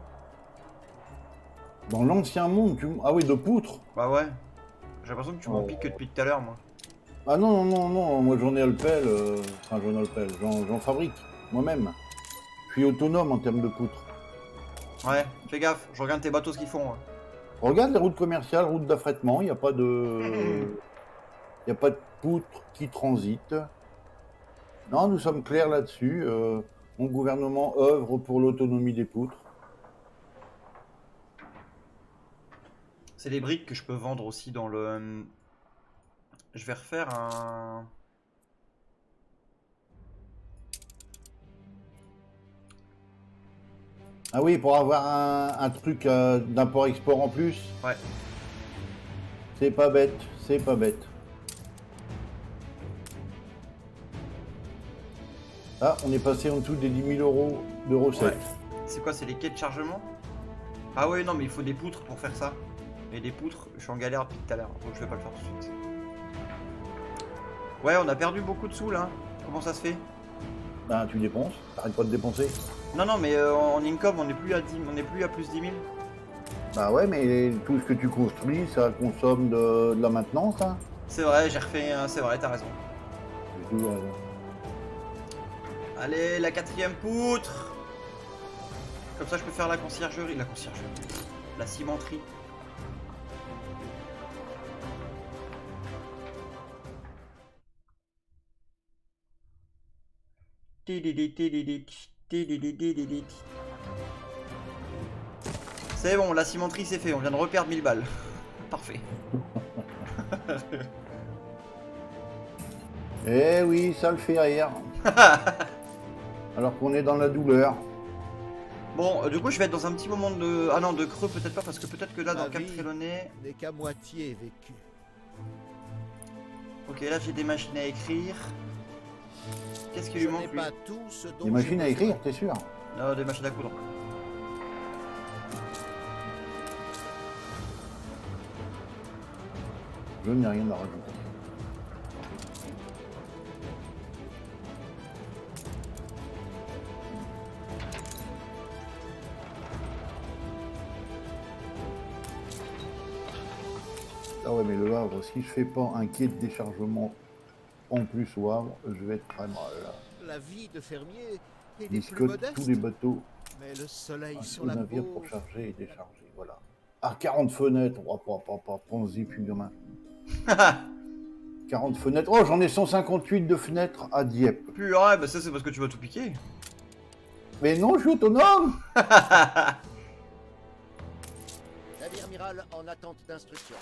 Dans l'ancien monde, ah oui, de poutres. Bah ouais. J'ai l'impression que tu m'en piques que depuis tout à l'heure, moi. Ah non, non, non, moi j'en ai le pelle, enfin j'en ai le pelle, j'en fabrique moi-même. Je suis autonome en termes de poutres. Ouais, fais gaffe, je regarde tes bateaux ce qu'ils font. Hein. Regarde les routes commerciales, routes d'affrètement, il n'y a pas de... Il n'y a pas de poutres qui transitent. Non, nous sommes clairs là-dessus. Mon gouvernement œuvre pour l'autonomie des poutres. C'est des briques que je peux vendre aussi dans le... Je vais refaire un... Ah oui, pour avoir un truc d'import-export en plus. Ouais. C'est pas bête, c'est pas bête. Ah, on est passé en dessous des 10 000 € de recettes. Ouais. C'est quoi, c'est les quais de chargement? Ah ouais, non, mais il faut des poutres pour faire ça. Et des poutres, je suis en galère depuis tout à l'heure, donc je vais pas le faire tout de suite. Ouais, on a perdu beaucoup de sous là. Comment ça se fait? Ben, tu dépenses, t'arrêtes pas de dépenser. Non, non, mais en income, on n'est plus à 10, on n'est plus à plus 10 000. Bah ouais, mais tout ce que tu construis, ça consomme de la maintenance, hein. C'est vrai, j'ai refait un... C'est vrai, t'as raison. J'ai toujours raison. Allez, la 4e poutre. Comme ça, je peux faire la conciergerie. La conciergerie. La cimenterie. C'est bon, la cimenterie c'est fait, on vient de reperdre 1000 balles. Parfait. Eh oui, ça le fait rire. Alors qu'on est dans la douleur. Bon, du coup je vais être dans un petit moment de... Ah non, de creux peut-être pas, parce que peut-être que là dans Ma Cap vie Trélonais... n'est qu'à moitié vécu. Ok, là j'ai des machines à écrire. Qu'est-ce qui lui Je n'ai manque lui? pas tout ce dont Des machines à j'ai écrire, besoin. t'es sûr? Non, des machines à coudre. Je n'ai rien à rajouter. Ah ouais, mais le Havre, si je fais pas un quai de déchargement en plus au Havre, je vais être très mal là. La vie de fermier est des Ils plus scotent modestes, tous les bateaux mais le soleil sur au la navire peau... pour charger et décharger, voilà. Ah, 40 fenêtres, pense-y, plus gamin. 40 fenêtres, oh j'en ai 158 de fenêtres à Dieppe. Plus, ouais, bah ça c'est parce que tu vas tout piquer. Mais non, je suis autonome. Navire amiral en attente d'instruction.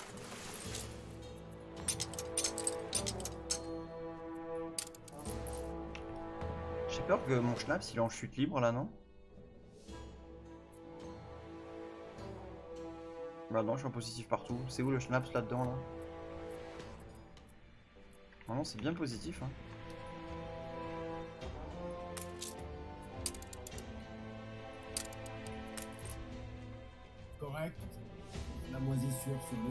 J'ai peur que mon schnaps il est en chute libre là, non? Bah non, je suis en positif partout. C'est où le schnaps là-dedans là? Non, c'est bien positif. Hein. Correct. La moisissure, c'est bon.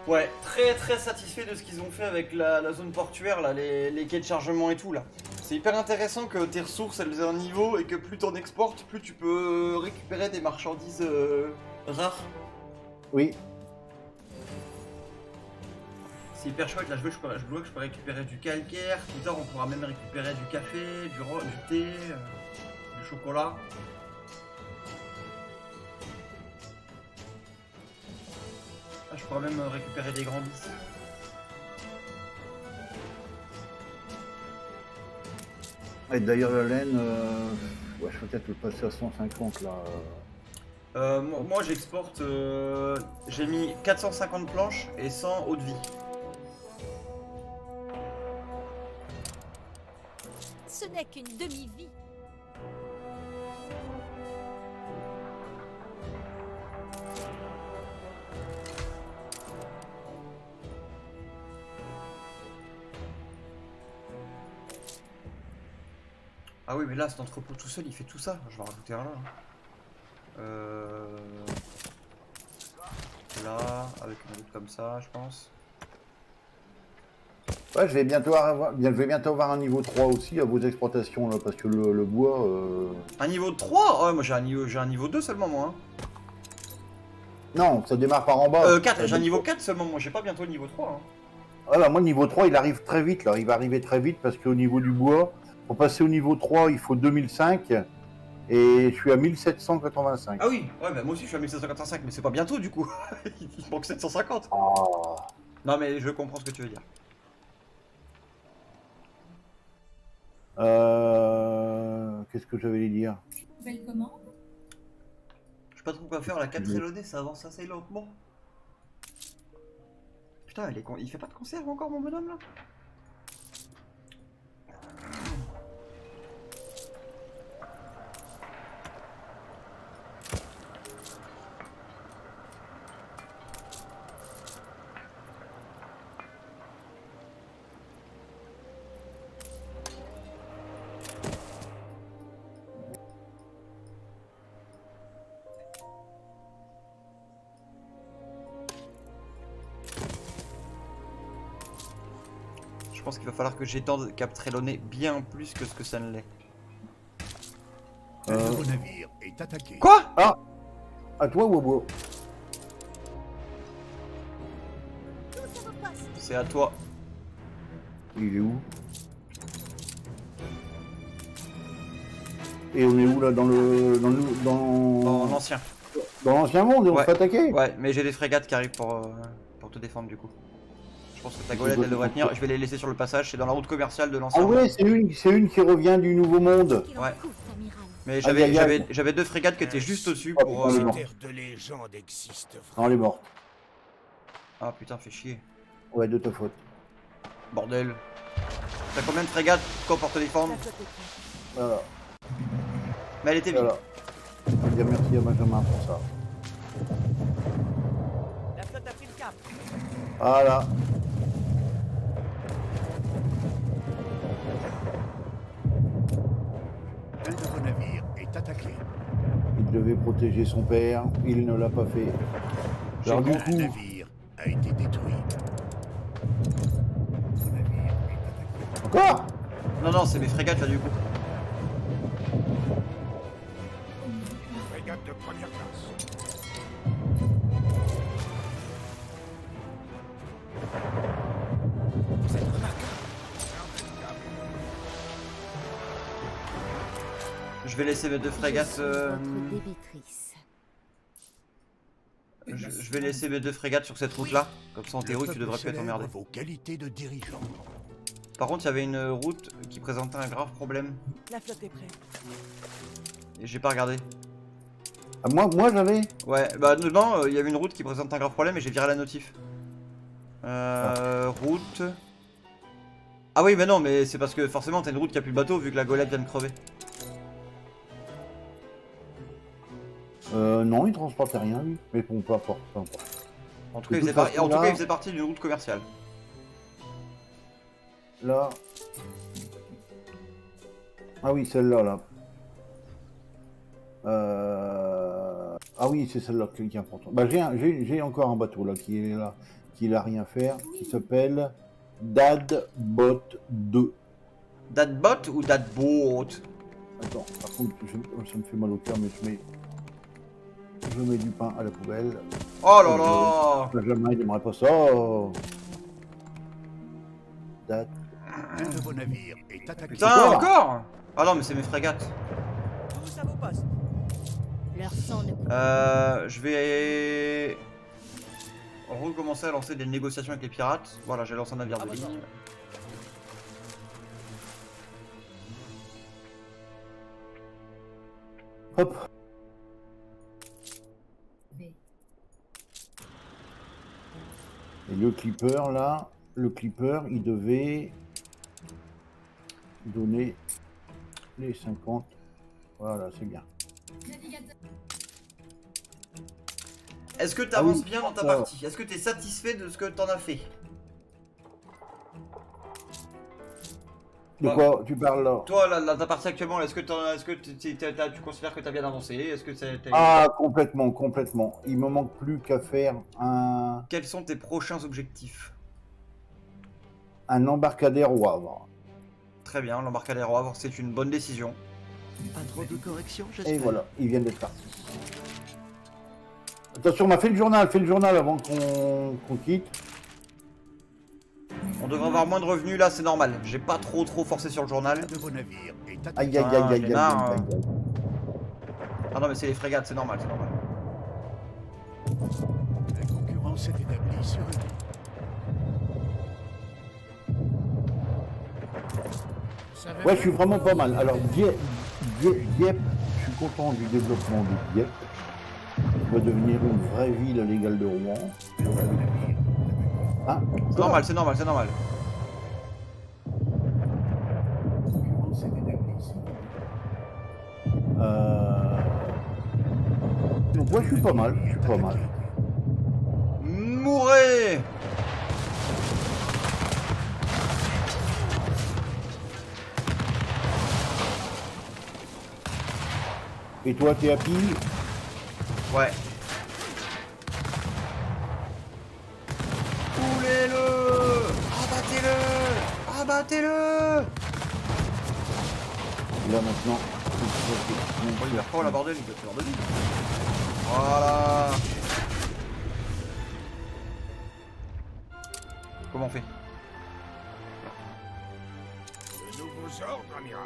Ouais, très satisfait de ce qu'ils ont fait avec la zone portuaire, là, les quais de chargement et tout là. C'est hyper intéressant que tes ressources elles aient un niveau et que plus t'en exportes, plus tu peux récupérer des marchandises rares. Oui. C'est hyper chouette, là je vois que je peux récupérer du calcaire, plus tard on pourra même récupérer du café, du thé, du chocolat. Ah, je pourrais même récupérer des grands bis. Et d'ailleurs, la laine, ouais, je vais peut-être le passer à 150 là. Moi j'exporte, j'ai mis 450 planches et 100 eau de vie. Ce n'est qu'une demi-vie. Ah oui mais là cet entrepôt tout seul il fait tout ça, je vais en rajouter un là. Là, avec une route comme ça je pense. Ouais, je vais bientôt avoir un niveau 3 aussi à vos exportations là, parce que le bois. Un niveau 3 ? Ouais moi j'ai un niveau 2 seulement moi. Hein. Non, ça démarre par en bas. 4, j'ai un niveau 4 seulement moi, j'ai pas bientôt le niveau 3. Hein. Voilà, moi le niveau 3 il arrive très vite là, il va arriver très vite parce qu'au niveau du bois, pour passer au niveau 3 il faut 2005 et je suis à 1785. Ah oui, ouais bah moi aussi je suis à 1785 mais c'est pas bientôt du coup. Il manque 750. Ah. Non mais je comprends ce que tu veux dire. Qu'est-ce que j'avais dire? Belle commande. Je sais pas trop quoi faire, la 4 élodée ça avance assez lentement. Putain, il fait pas de conserve encore mon bonhomme là? Je pense qu'il va falloir que j'étende Cap Trelawney bien plus que ce que ça ne l'est. Un nouveau navire est attaqué. Quoi? À toi Wobo. Tous à vos postes. C'est à toi. Il est où? Et on est où là dans Dans l'ancien. dans l'ancien monde et on Ouais. se fait attaquer? Ouais, mais j'ai des frégates qui arrivent pour te défendre du coup. Je pense que ta golette elle devrait tenir, je vais les laisser sur le passage, c'est dans la route commerciale de l'ancien En monde. vrai, c'est une qui revient du nouveau monde. Qu'il en Ouais. coûte, amiral. Mais Aïe, aïe, aïe. j'avais 2 frégates qui étaient juste au-dessus Oh, pour... putain, Ces non. terres de légende existent Non, vraiment. elle est morte. Ah putain, fait chier. Ouais, de ta faute. Bordel. T'as combien de frégates quoi pour te défendre? La flotte est prête. Voilà. Mais elle était vide. Voilà. Je veux dire merci à Benjamin pour ça. La flotte a pris le cap. Voilà. Un nouveau navire est attaqué. Il devait protéger son père, il ne l'a pas fait. Alors du Un coup, navire a été détruit. Ce navire est attaqué. encore? Non, non, c'est mes frégates là du coup. Frégate de première classe. Vous êtes remarquable. Je vais laisser mes 2 frégates... Votre débitrice. Je vais laisser mes 2 frégates sur cette route là. Comme ça en Le théorie tu peuple devrais plus être célèbre emmerdé. vos qualités de dirigeant. Par contre il y avait une route qui présentait un grave problème. La flotte est prête. Et j'ai pas regardé. Ah, moi j'avais. Ouais, bah non, il y avait une route qui présente un grave problème et j'ai viré la notif. Route... Ah oui mais non mais c'est parce que forcément t'as une route qui a plus de bateau vu que la golette vient de crever. Non, il transportait rien lui. Mais bon, peu importe, peu importe. En tout cas, De il faisait, toute façon, en tout cas, là- il faisait partie d'une route commerciale. Là. Ah oui, celle-là, là. Ah oui, c'est celle-là qui est importante. Bah, j'ai encore un bateau là qui est là, qui n'a rien faire, qui s'appelle Dadbot 2. Dadbot ou Dadboat? Attends, par contre, ça me fait mal au cœur, mais je mets du pain à la poubelle. Oh là là! Benjamin, il n'aimerait pas ça. date. Un nouveau navire est attaqué. Putain, quoi encore? Ah non, mais c'est mes frégates. Tous à vos postes. Leur sang ne coule. Je vais recommencer à lancer des négociations avec les pirates. Voilà, j'ai lancé un navire de ligne. Hop. Et le clipper là, le clipper il devait donner les 50. Voilà, c'est bien. Est-ce que tu Ah oui, avances bien dans ta ça. partie? Est-ce que tu es satisfait de ce que tu en as fait? De Bah, quoi tu parles là? Toi, ta partie actuellement, est-ce que, tu considères que tu as bien avancé? Est-ce que Ah, complètement, complètement. Il me manque plus qu'à faire Quels sont tes prochains objectifs? un embarcadère au Havre. Très bien, l'embarcadère au Havre, c'est une bonne décision. Pas trop de corrections, Et j'espère. voilà, ils viennent d'être partis. Attention, on a fait le journal avant qu'on quitte. On devrait avoir moins de revenus là, c'est normal. J'ai pas trop forcé sur le journal. Un nouveau navire est attaqué. Aïe aïe Ah, aïe aïe j'ai aïe marre, aïe aïe. Ah non, mais c'est les frégates, c'est normal, c'est normal. La concurrence s'est établie sur eux. Ouais, je suis vraiment pas mal. Alors, Dieppe, je suis content du développement de Dieppe. Ça va devenir une vraie ville légale de Rouen. Ah, C'est normal, c'est normal, c'est normal. Donc, moi, je suis pas mal. Mourez! Et toi, t'es happy? Ouais. Coulez-le! Abattez-le! Abattez-le! Là, maintenant. Bon, il va pas la bordel, il va faire de vie. Voilà. Comment on fait? De nouveaux ordres, amiral.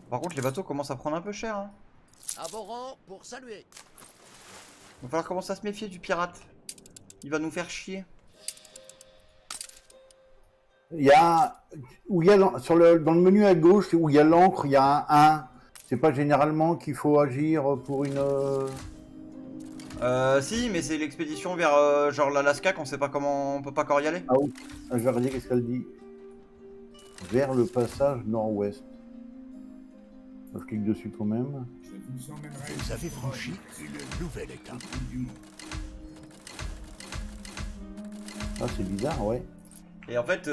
Par contre, les bateaux commencent à prendre un peu cher. Hein. À vos rangs pour saluer. Va falloir commencer à se méfier du pirate. Il va nous faire chier. Il y a, dans le menu à gauche où il y a l'encre, il y a un 1. C'est pas généralement qu'il faut agir pour une. Si, mais c'est l'expédition vers genre l'Alaska qu'on sait pas comment on peut pas encore y aller. Ah oui, je vais regarder qu'est-ce qu'elle dit. Vers le passage nord-ouest. Je clique dessus quand même. Vous avez franchi une nouvelle étape. Ah, c'est bizarre, ouais. Et en fait,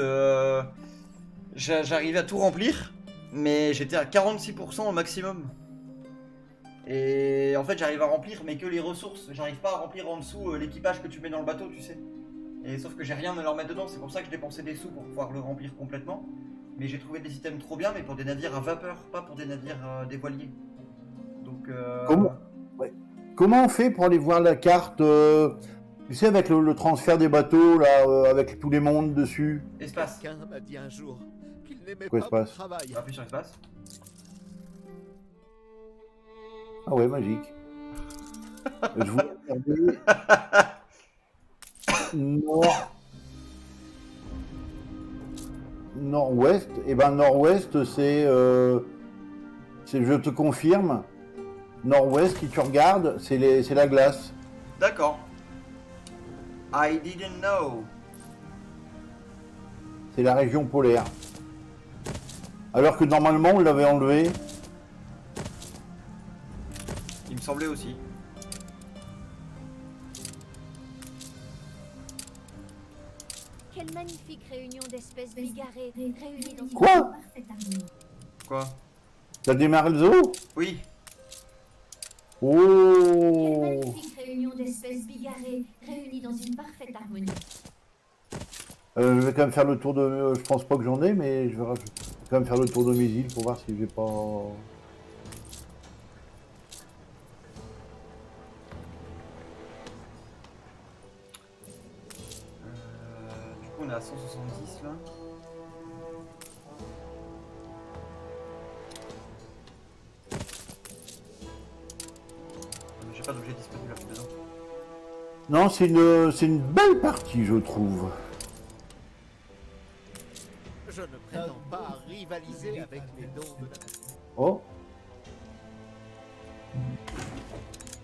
j'arrivais à tout remplir, mais j'étais à 46% au maximum. Et en fait, j'arrive à remplir, mais que les ressources. J'arrive pas à remplir en dessous l'équipage que tu mets dans le bateau, tu sais. Et sauf que j'ai rien à leur mettre dedans, c'est pour ça que je dépensais des sous pour pouvoir le remplir complètement. Mais j'ai trouvé des items trop bien, mais pour des navires à vapeur, pas pour des navires des voiliers. Donc. Comment on fait pour aller voir la carte tu sais, avec le transfert des bateaux, là, avec tous les mondes dessus? Espace. Quelqu'un m'a dit un jour qu'il n'aimait Quoi, pas mon espace travail. Appuie sur espace. Ah ouais, magique. Je voulais regarder. Nord-ouest. Et ben nord-ouest, c'est, je te confirme. Nord-ouest, si tu regardes, c'est la glace. D'accord. I didn't know. C'est la région polaire. Alors que normalement, on l'avait enlevé. Il me semblait aussi. Quelle magnifique réunion d'espèces bigarrées réunies dans une Quoi parfaite harmonie. Quoi? T'as démarré le zoo? Oui. Quelle Oh! magnifique réunion d'espèces bigarrées réunies dans une parfaite harmonie. Je vais quand même faire le tour de... je pense pas que j'en ai, mais je vais quand même faire le tour de mes îles pour voir si j'ai pas... on est à 170 là. J'ai pas d'objet disponible là dedans. Non, c'est une belle partie, je trouve. Je ne prétends pas à rivaliser avec les dons de la... Oh,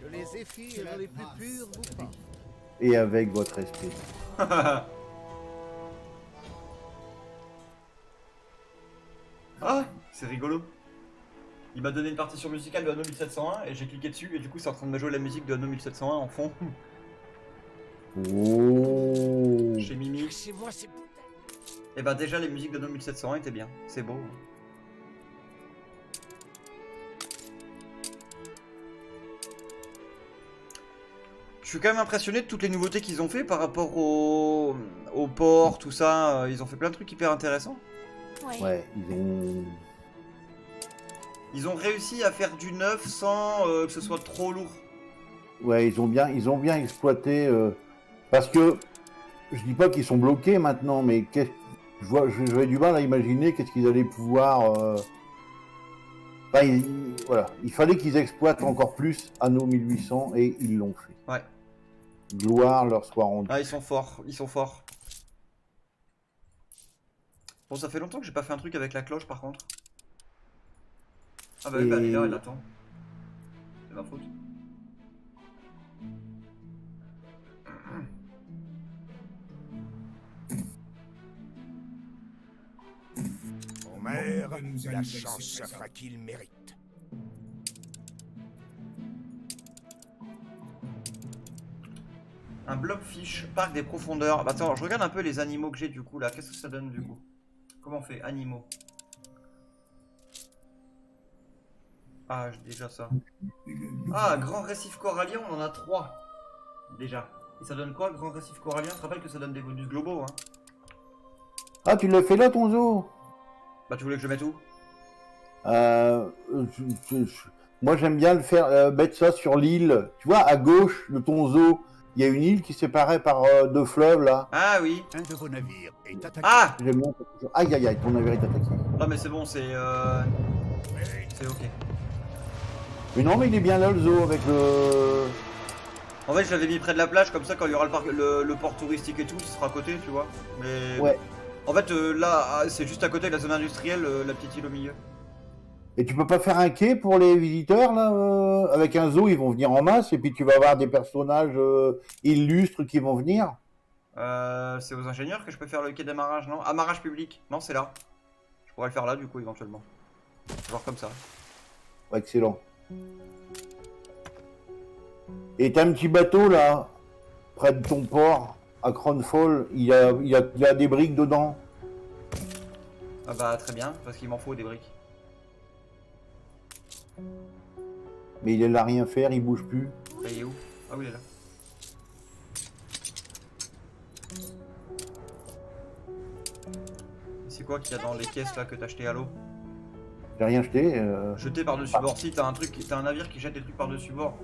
Que les zéphyrs les plus purs vous parlent. et avec votre esprit. Ah, c'est rigolo. Il m'a donné une partition musicale de Anno 1701 et j'ai cliqué dessus et du coup c'est en train de me jouer la musique de Anno 1701 en fond. Oh. Chez Mimi. Cachez-moi ces bouteilles. Et bah déjà les musiques de Anno 1701 étaient bien, c'est beau. Je suis quand même impressionné de toutes les nouveautés qu'ils ont fait par rapport au port, tout ça. Ils ont fait plein de trucs hyper intéressants. Ouais, Ils ont réussi à faire du neuf sans que ce soit trop lourd. ouais, ils ont bien exploité. Parce que je dis pas qu'ils sont bloqués maintenant, mais j'avais du mal à imaginer qu'est-ce qu'ils allaient pouvoir. Enfin, voilà, il fallait qu'ils exploitent encore plus Anno 1800 et ils l'ont fait. Ouais. Gloire leur soit rendue. Ah, ils sont forts, ils sont forts. Bon, ça fait longtemps que j'ai pas fait un truc avec la cloche par contre. Ah bah oui, bah elle est là, elle attend. C'est ma faute. Omer, la chance fera qu'il mérite. Un blobfish, parc des profondeurs. Bah attends, je regarde un peu les animaux que j'ai du coup là. Qu'est-ce que ça donne du coup? Comment on fait? Animaux. Ah, j'ai déjà ça. Ah, grand récif corallien, on en a 3. Déjà. Et ça donne quoi, grand récif corallien? Je te rappelle que ça donne des bonus globaux, hein. Ah, tu l'as fait là, ton zoo? Bah tu voulais que je le mette où? Moi, j'aime bien le faire, mettre ça sur l'île. Tu vois, à gauche de ton zoo, il y a une île qui est séparée par 2 fleuves, là. Ah oui. Un de vos navires est attaqué. Ah! J'aime bien. Aïe, aïe, aïe, ton navire est attaqué. Non mais c'est bon, c'est ok. Mais non, mais il est bien là, le zoo, avec le... En fait, je l'avais mis près de la plage, comme ça, quand il y aura le port touristique et tout, ce sera à côté, tu vois. Mais Ouais. en fait, là, c'est juste à côté de la zone industrielle, la petite île au milieu. Et tu peux pas faire un quai pour les visiteurs, là avec un zoo, ils vont venir en masse, et puis tu vas avoir des personnages illustres qui vont venir. C'est aux ingénieurs que je peux faire le quai d'amarrage, non? Amarrage public. Non, c'est là. Je pourrais le faire là, du coup, éventuellement. Genre comme ça. Excellent. Et t'as un petit bateau, là, près de ton port, à Cronfall, il a des briques dedans. Ah bah, très bien, parce qu'il m'en faut des briques. Mais il est là rien faire, il bouge plus. Bah, il est où? Ah oui, il est là. C'est quoi qu'il y a dans les caisses là que t'as acheté à l'eau? J'ai rien jeté. Jeté par-dessus bord. Si, t'as un navire qui jette des trucs par-dessus bord.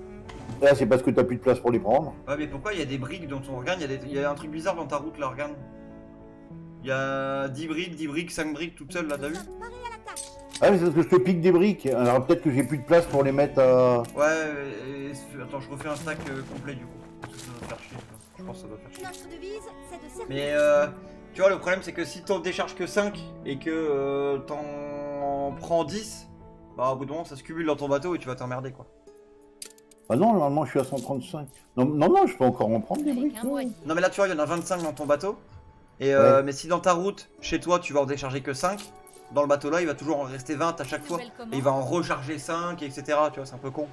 Là, c'est parce que t'as plus de place pour les prendre. Ouais, mais pourquoi il y a des briques dans ton... Regarde, il y a un truc bizarre dans ta route là, regarde. Il y a 10 briques, 5 briques toutes seules là, t'as vu? Ah, mais c'est parce que je te pique des briques. Alors peut-être que j'ai plus de place pour les mettre à... Ouais, attends, je refais un stack complet du coup. Parce que ça doit faire chier. Je pense que ça doit faire chier. Notre devise, c'est de servir. Mais tu vois, le problème c'est que si t'en décharges que 5 et que t'en prends 10, bah au bout d'un moment ça se cumule dans ton bateau et tu vas t'emmerder quoi. Ah non, normalement je suis à 135. Non, je peux encore en prendre des Avec briques. un moine. Non mais là tu vois, il y en a 25 dans ton bateau. Et Ouais. mais si dans ta route, chez toi, tu vas en décharger que 5, dans le bateau là, il va toujours en rester 20 à chaque fois. Nouvelle commande. Et il va en recharger 5, etc. Tu vois, c'est un peu con.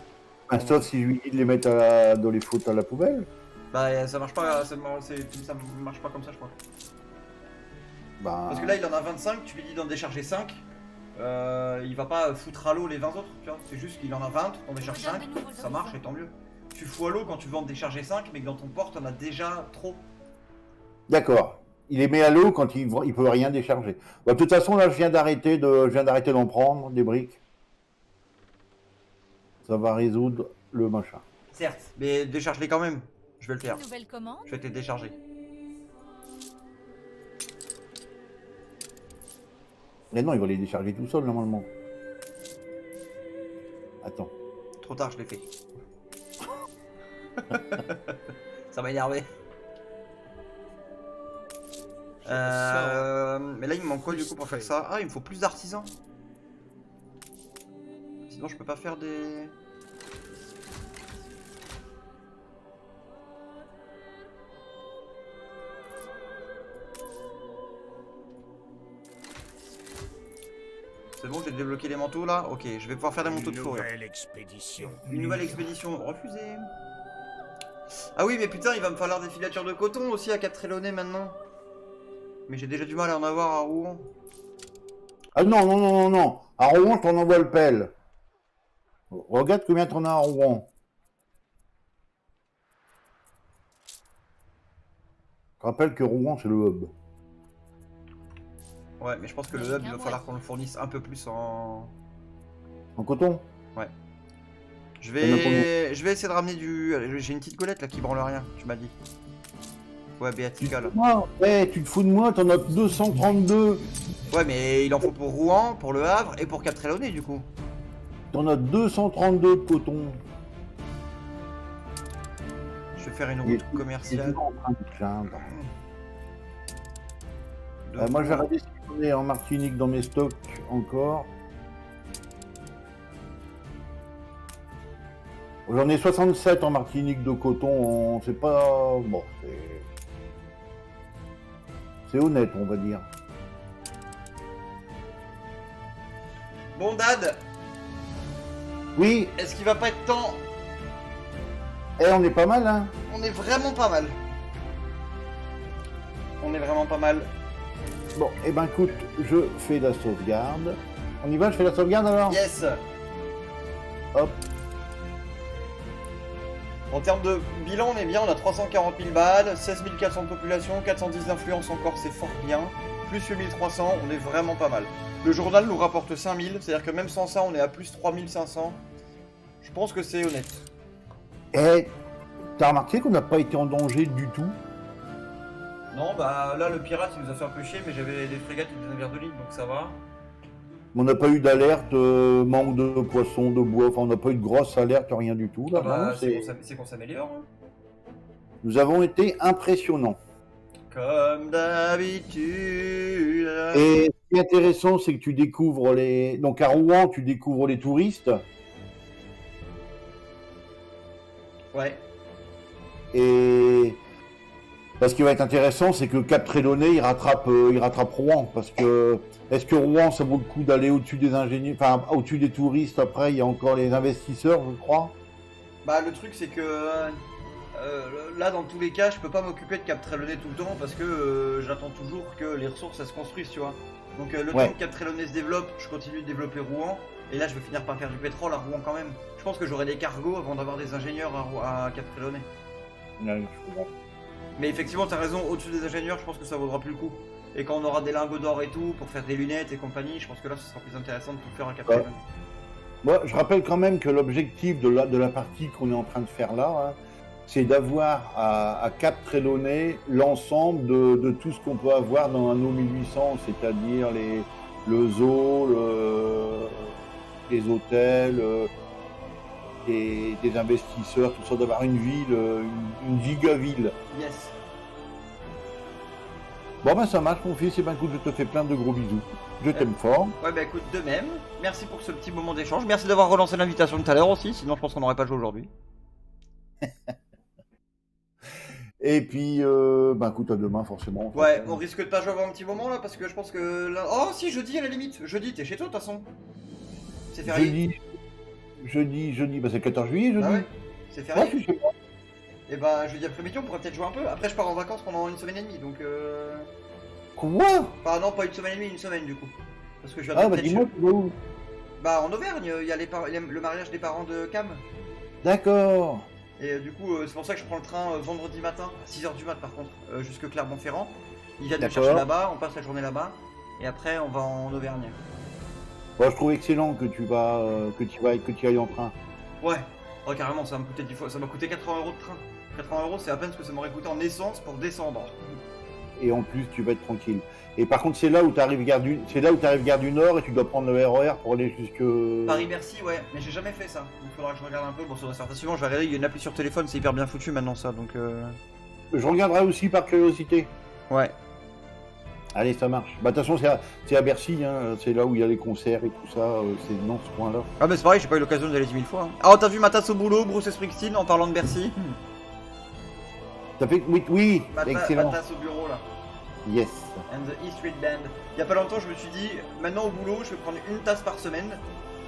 Ah, sauf si je lui dis de les mettre dans les fautes à la poubelle. Bah ça marche pas, ça marche pas comme ça je crois. Bah... Parce que là il en a 25, tu lui dis d'en décharger 5. Il va pas foutre à l'eau les 20 autres, tu vois. C'est juste qu'il en a 20, on décharge 5, ça marche et tant mieux. Tu fous à l'eau quand tu veux en décharger 5, mais que dans ton port t'en as déjà trop. D'accord. Il les met à l'eau quand il peut rien décharger. Bah, de toute façon, là, je viens d'arrêter d'en prendre des briques. Ça va résoudre le machin. Certes, mais décharge-les quand même. Je vais le faire. Nouvelle commande. Je vais te les décharger. Mais non, il va les décharger tout seul normalement. Attends. Trop tard, je l'ai fait. Ça m'a énervé. Mais là, il me manque quoi du coup pour faire ça? Ah, il me faut plus d'artisans. Sinon, je peux pas faire des... C'est bon, j'ai débloqué les manteaux là? Ok, je vais pouvoir faire des manteaux de fourrure. Expédition. Une nouvelle expédition refusée. Ah oui, mais putain, il va me falloir des filatures de coton aussi à Cap Trelawney maintenant. Mais j'ai déjà du mal à en avoir à Rouen. Ah non, non, non, non, non. À Rouen, je t'en envoie le pelle. Regarde combien t'en as à Rouen. Je rappelle que Rouen, c'est le hub. Ouais, mais je pense que le hub, il va falloir qu'on le fournisse un peu plus en... En coton? Ouais. Je vais essayer de ramener du... J'ai une petite golette là qui branle rien, tu m'as dit. Ouais, Béatica là. Moi, tu te fous de moi, t'en as 232. Ouais, mais il en faut pour Rouen, pour Le Havre et pour Cap Trelawney du coup. T'en as 232 de coton. Je vais faire une Il route est commerciale. toujours en train de plaindre. de Moi, je vais Rouen. regarder si j'en ai en Martinique dans mes stocks encore. J'en ai 67 en Martinique de coton. C'est pas... Bon, c'est honnête, on va dire. Bon Dad, Oui, est-ce qu'il va pas être temps? on est pas mal, hein. On est vraiment pas mal. On est vraiment pas mal. Bon, eh ben écoute, je fais la sauvegarde. On y va, je fais la sauvegarde alors? Yes. Hop. En termes de bilan, on est bien, on a 340 000 balles, 16 400 de population, 410 d'influence encore, c'est fort bien. Plus 8 300, on est vraiment pas mal. Le journal nous rapporte 5000, c'est-à-dire que même sans ça, on est à plus 3500. Je pense que c'est honnête. Eh, t'as remarqué qu'on n'a pas été en danger du tout? Non, bah là, le pirate, il nous a fait un peu chier, mais j'avais des frégates et des navires de ligne, donc ça va. On n'a pas eu d'alerte, manque de poissons, de bois, enfin on n'a pas eu de grosse alerte, rien du tout. Là, Ah bah, vraiment, c'est qu'on s'améliore. Hein. Nous avons été impressionnants. Comme d'habitude. Et ce qui est intéressant, c'est que tu découvres les... Donc à Rouen, tu découvres les touristes. Ouais. Et ce qui va être intéressant, c'est que Cap Trelawney, il rattrape Rouen. Parce que, est-ce que Rouen, ça vaut le coup d'aller au-dessus des ingénieurs, enfin, au-dessus des touristes? Après, il y a encore les investisseurs, je crois. Bah, le truc, c'est que là, dans tous les cas, je peux pas m'occuper de Cap Trelawney tout le temps parce que j'attends toujours que les ressources, elles se construisent, tu vois. Donc, le temps que Cap Trelawney se développe, je continue de développer Rouen. Et là, je vais finir par faire du pétrole à Rouen quand même. Je pense que j'aurai des cargos avant d'avoir des ingénieurs à Cap Trelawney. Mais effectivement, t'as raison, au-dessus des ingénieurs, je pense que ça vaudra plus le coup. Et quand on aura des lingots d'or et tout, pour faire des lunettes et compagnie, je pense que là, ce sera plus intéressant de tout faire à Cap Trelawney. Moi, je rappelle quand même que l'objectif de la partie qu'on est en train de faire là, hein, c'est d'avoir à Cap Trelawney l'ensemble de tout ce qu'on peut avoir dans un O1800, c'est-à-dire le zoo, les hôtels, des investisseurs, tout ça, d'avoir une ville, une gigaville. Yes. Bon ben ça marche mon fils, et ben écoute, je te fais plein de gros bisous. Je t'aime fort. Ouais, bah écoute, de même. Merci pour ce petit moment d'échange. Merci d'avoir relancé l'invitation tout à l'heure aussi, sinon je pense qu'on n'aurait pas joué aujourd'hui. Et puis, ben écoute, à demain forcément. Ouais, on risque de pas jouer avant un petit moment là, parce que je pense que là... Oh si, jeudi à la limite. Jeudi, t'es chez toi de toute façon. C'est férié. Jeudi, bah c'est le 14 juillet, jeudi. Ah ouais, c'est Ouais, férié. je suis chez moi. Et bah jeudi après-midi, on pourrait peut-être jouer un peu. Après, je pars en vacances pendant une semaine et demie, donc Quoi? Enfin non, pas une semaine et demie, une semaine du coup. Parce que je vais Ah bah peut-être dis-moi, tu vas où? Bah en Auvergne, il y a le mariage des parents de Cam. D'accord. Et du coup, c'est pour ça que je prends le train vendredi matin, à 6h du mat par contre, jusque Clermont-Ferrand. Ils viennent me D'accord. chercher là-bas, on passe la journée là-bas, et après on va en Auvergne. Bon, je trouve excellent que tu ailles en train. Ouais, oh, carrément, ça va me coûter 10 fois, ça m'a coûté 80 € de train. 80 €, c'est à peine ce que ça m'aurait coûté en essence pour descendre. et en plus tu vas être tranquille. Et par contre c'est là où tu arrives gare du Nord et tu dois prendre le RER pour aller jusque... Paris-Bercy, ouais, mais j'ai jamais fait ça. Il faudra que je regarde un peu. Bon, ça va certainement, je vais regarder, il y a une appli sur téléphone, c'est hyper bien foutu maintenant ça, donc Je regarderai aussi par curiosité. ouais. Allez, ça marche. Bah de toute façon c'est à Bercy, hein. C'est là où il y a les concerts et tout ça, c'est dans ce coin-là. Ah mais c'est pareil, j'ai pas eu l'occasion d'aller 10 000 fois. Hein. Ah, t'as vu ma tasse au boulot, Bruce Springsteen, en parlant de Bercy? Ça fait... Oui, Ma excellent. tasse au bureau là. Yes. And the E Street Band. Il y a pas longtemps, je me suis dit, maintenant au boulot, je vais prendre une tasse par semaine.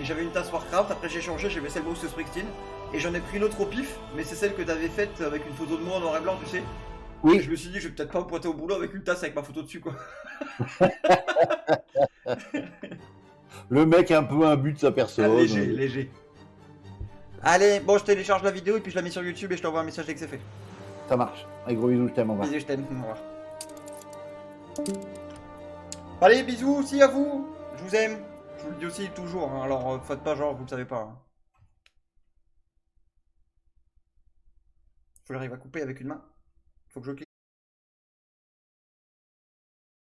Et j'avais une tasse Warcraft, après j'ai changé, j'ai fait celle Bruce Springsteen. Et j'en ai pris une autre au pif, mais c'est celle que t'avais faite avec une photo de moi en noir et blanc, tu sais. Et Oui, je me suis dit, je vais peut-être pas me pointer au boulot avec une tasse avec ma photo dessus, quoi. le mec est un peu imbu de sa personne. Ah, léger, léger. Allez, bon, je télécharge la vidéo et puis je la mets sur YouTube et je t'envoie un message dès que c'est fait. Ça marche. Allez, gros bisous, je t'aime, au revoir. Bisous, je t'aime. Au revoir. Allez, bisous aussi à vous. Je vous aime. Je vous le dis aussi toujours, hein. Alors faites pas genre, vous le savez pas. Hein. Faut que j'arrive à couper avec une main. Faut que je clique.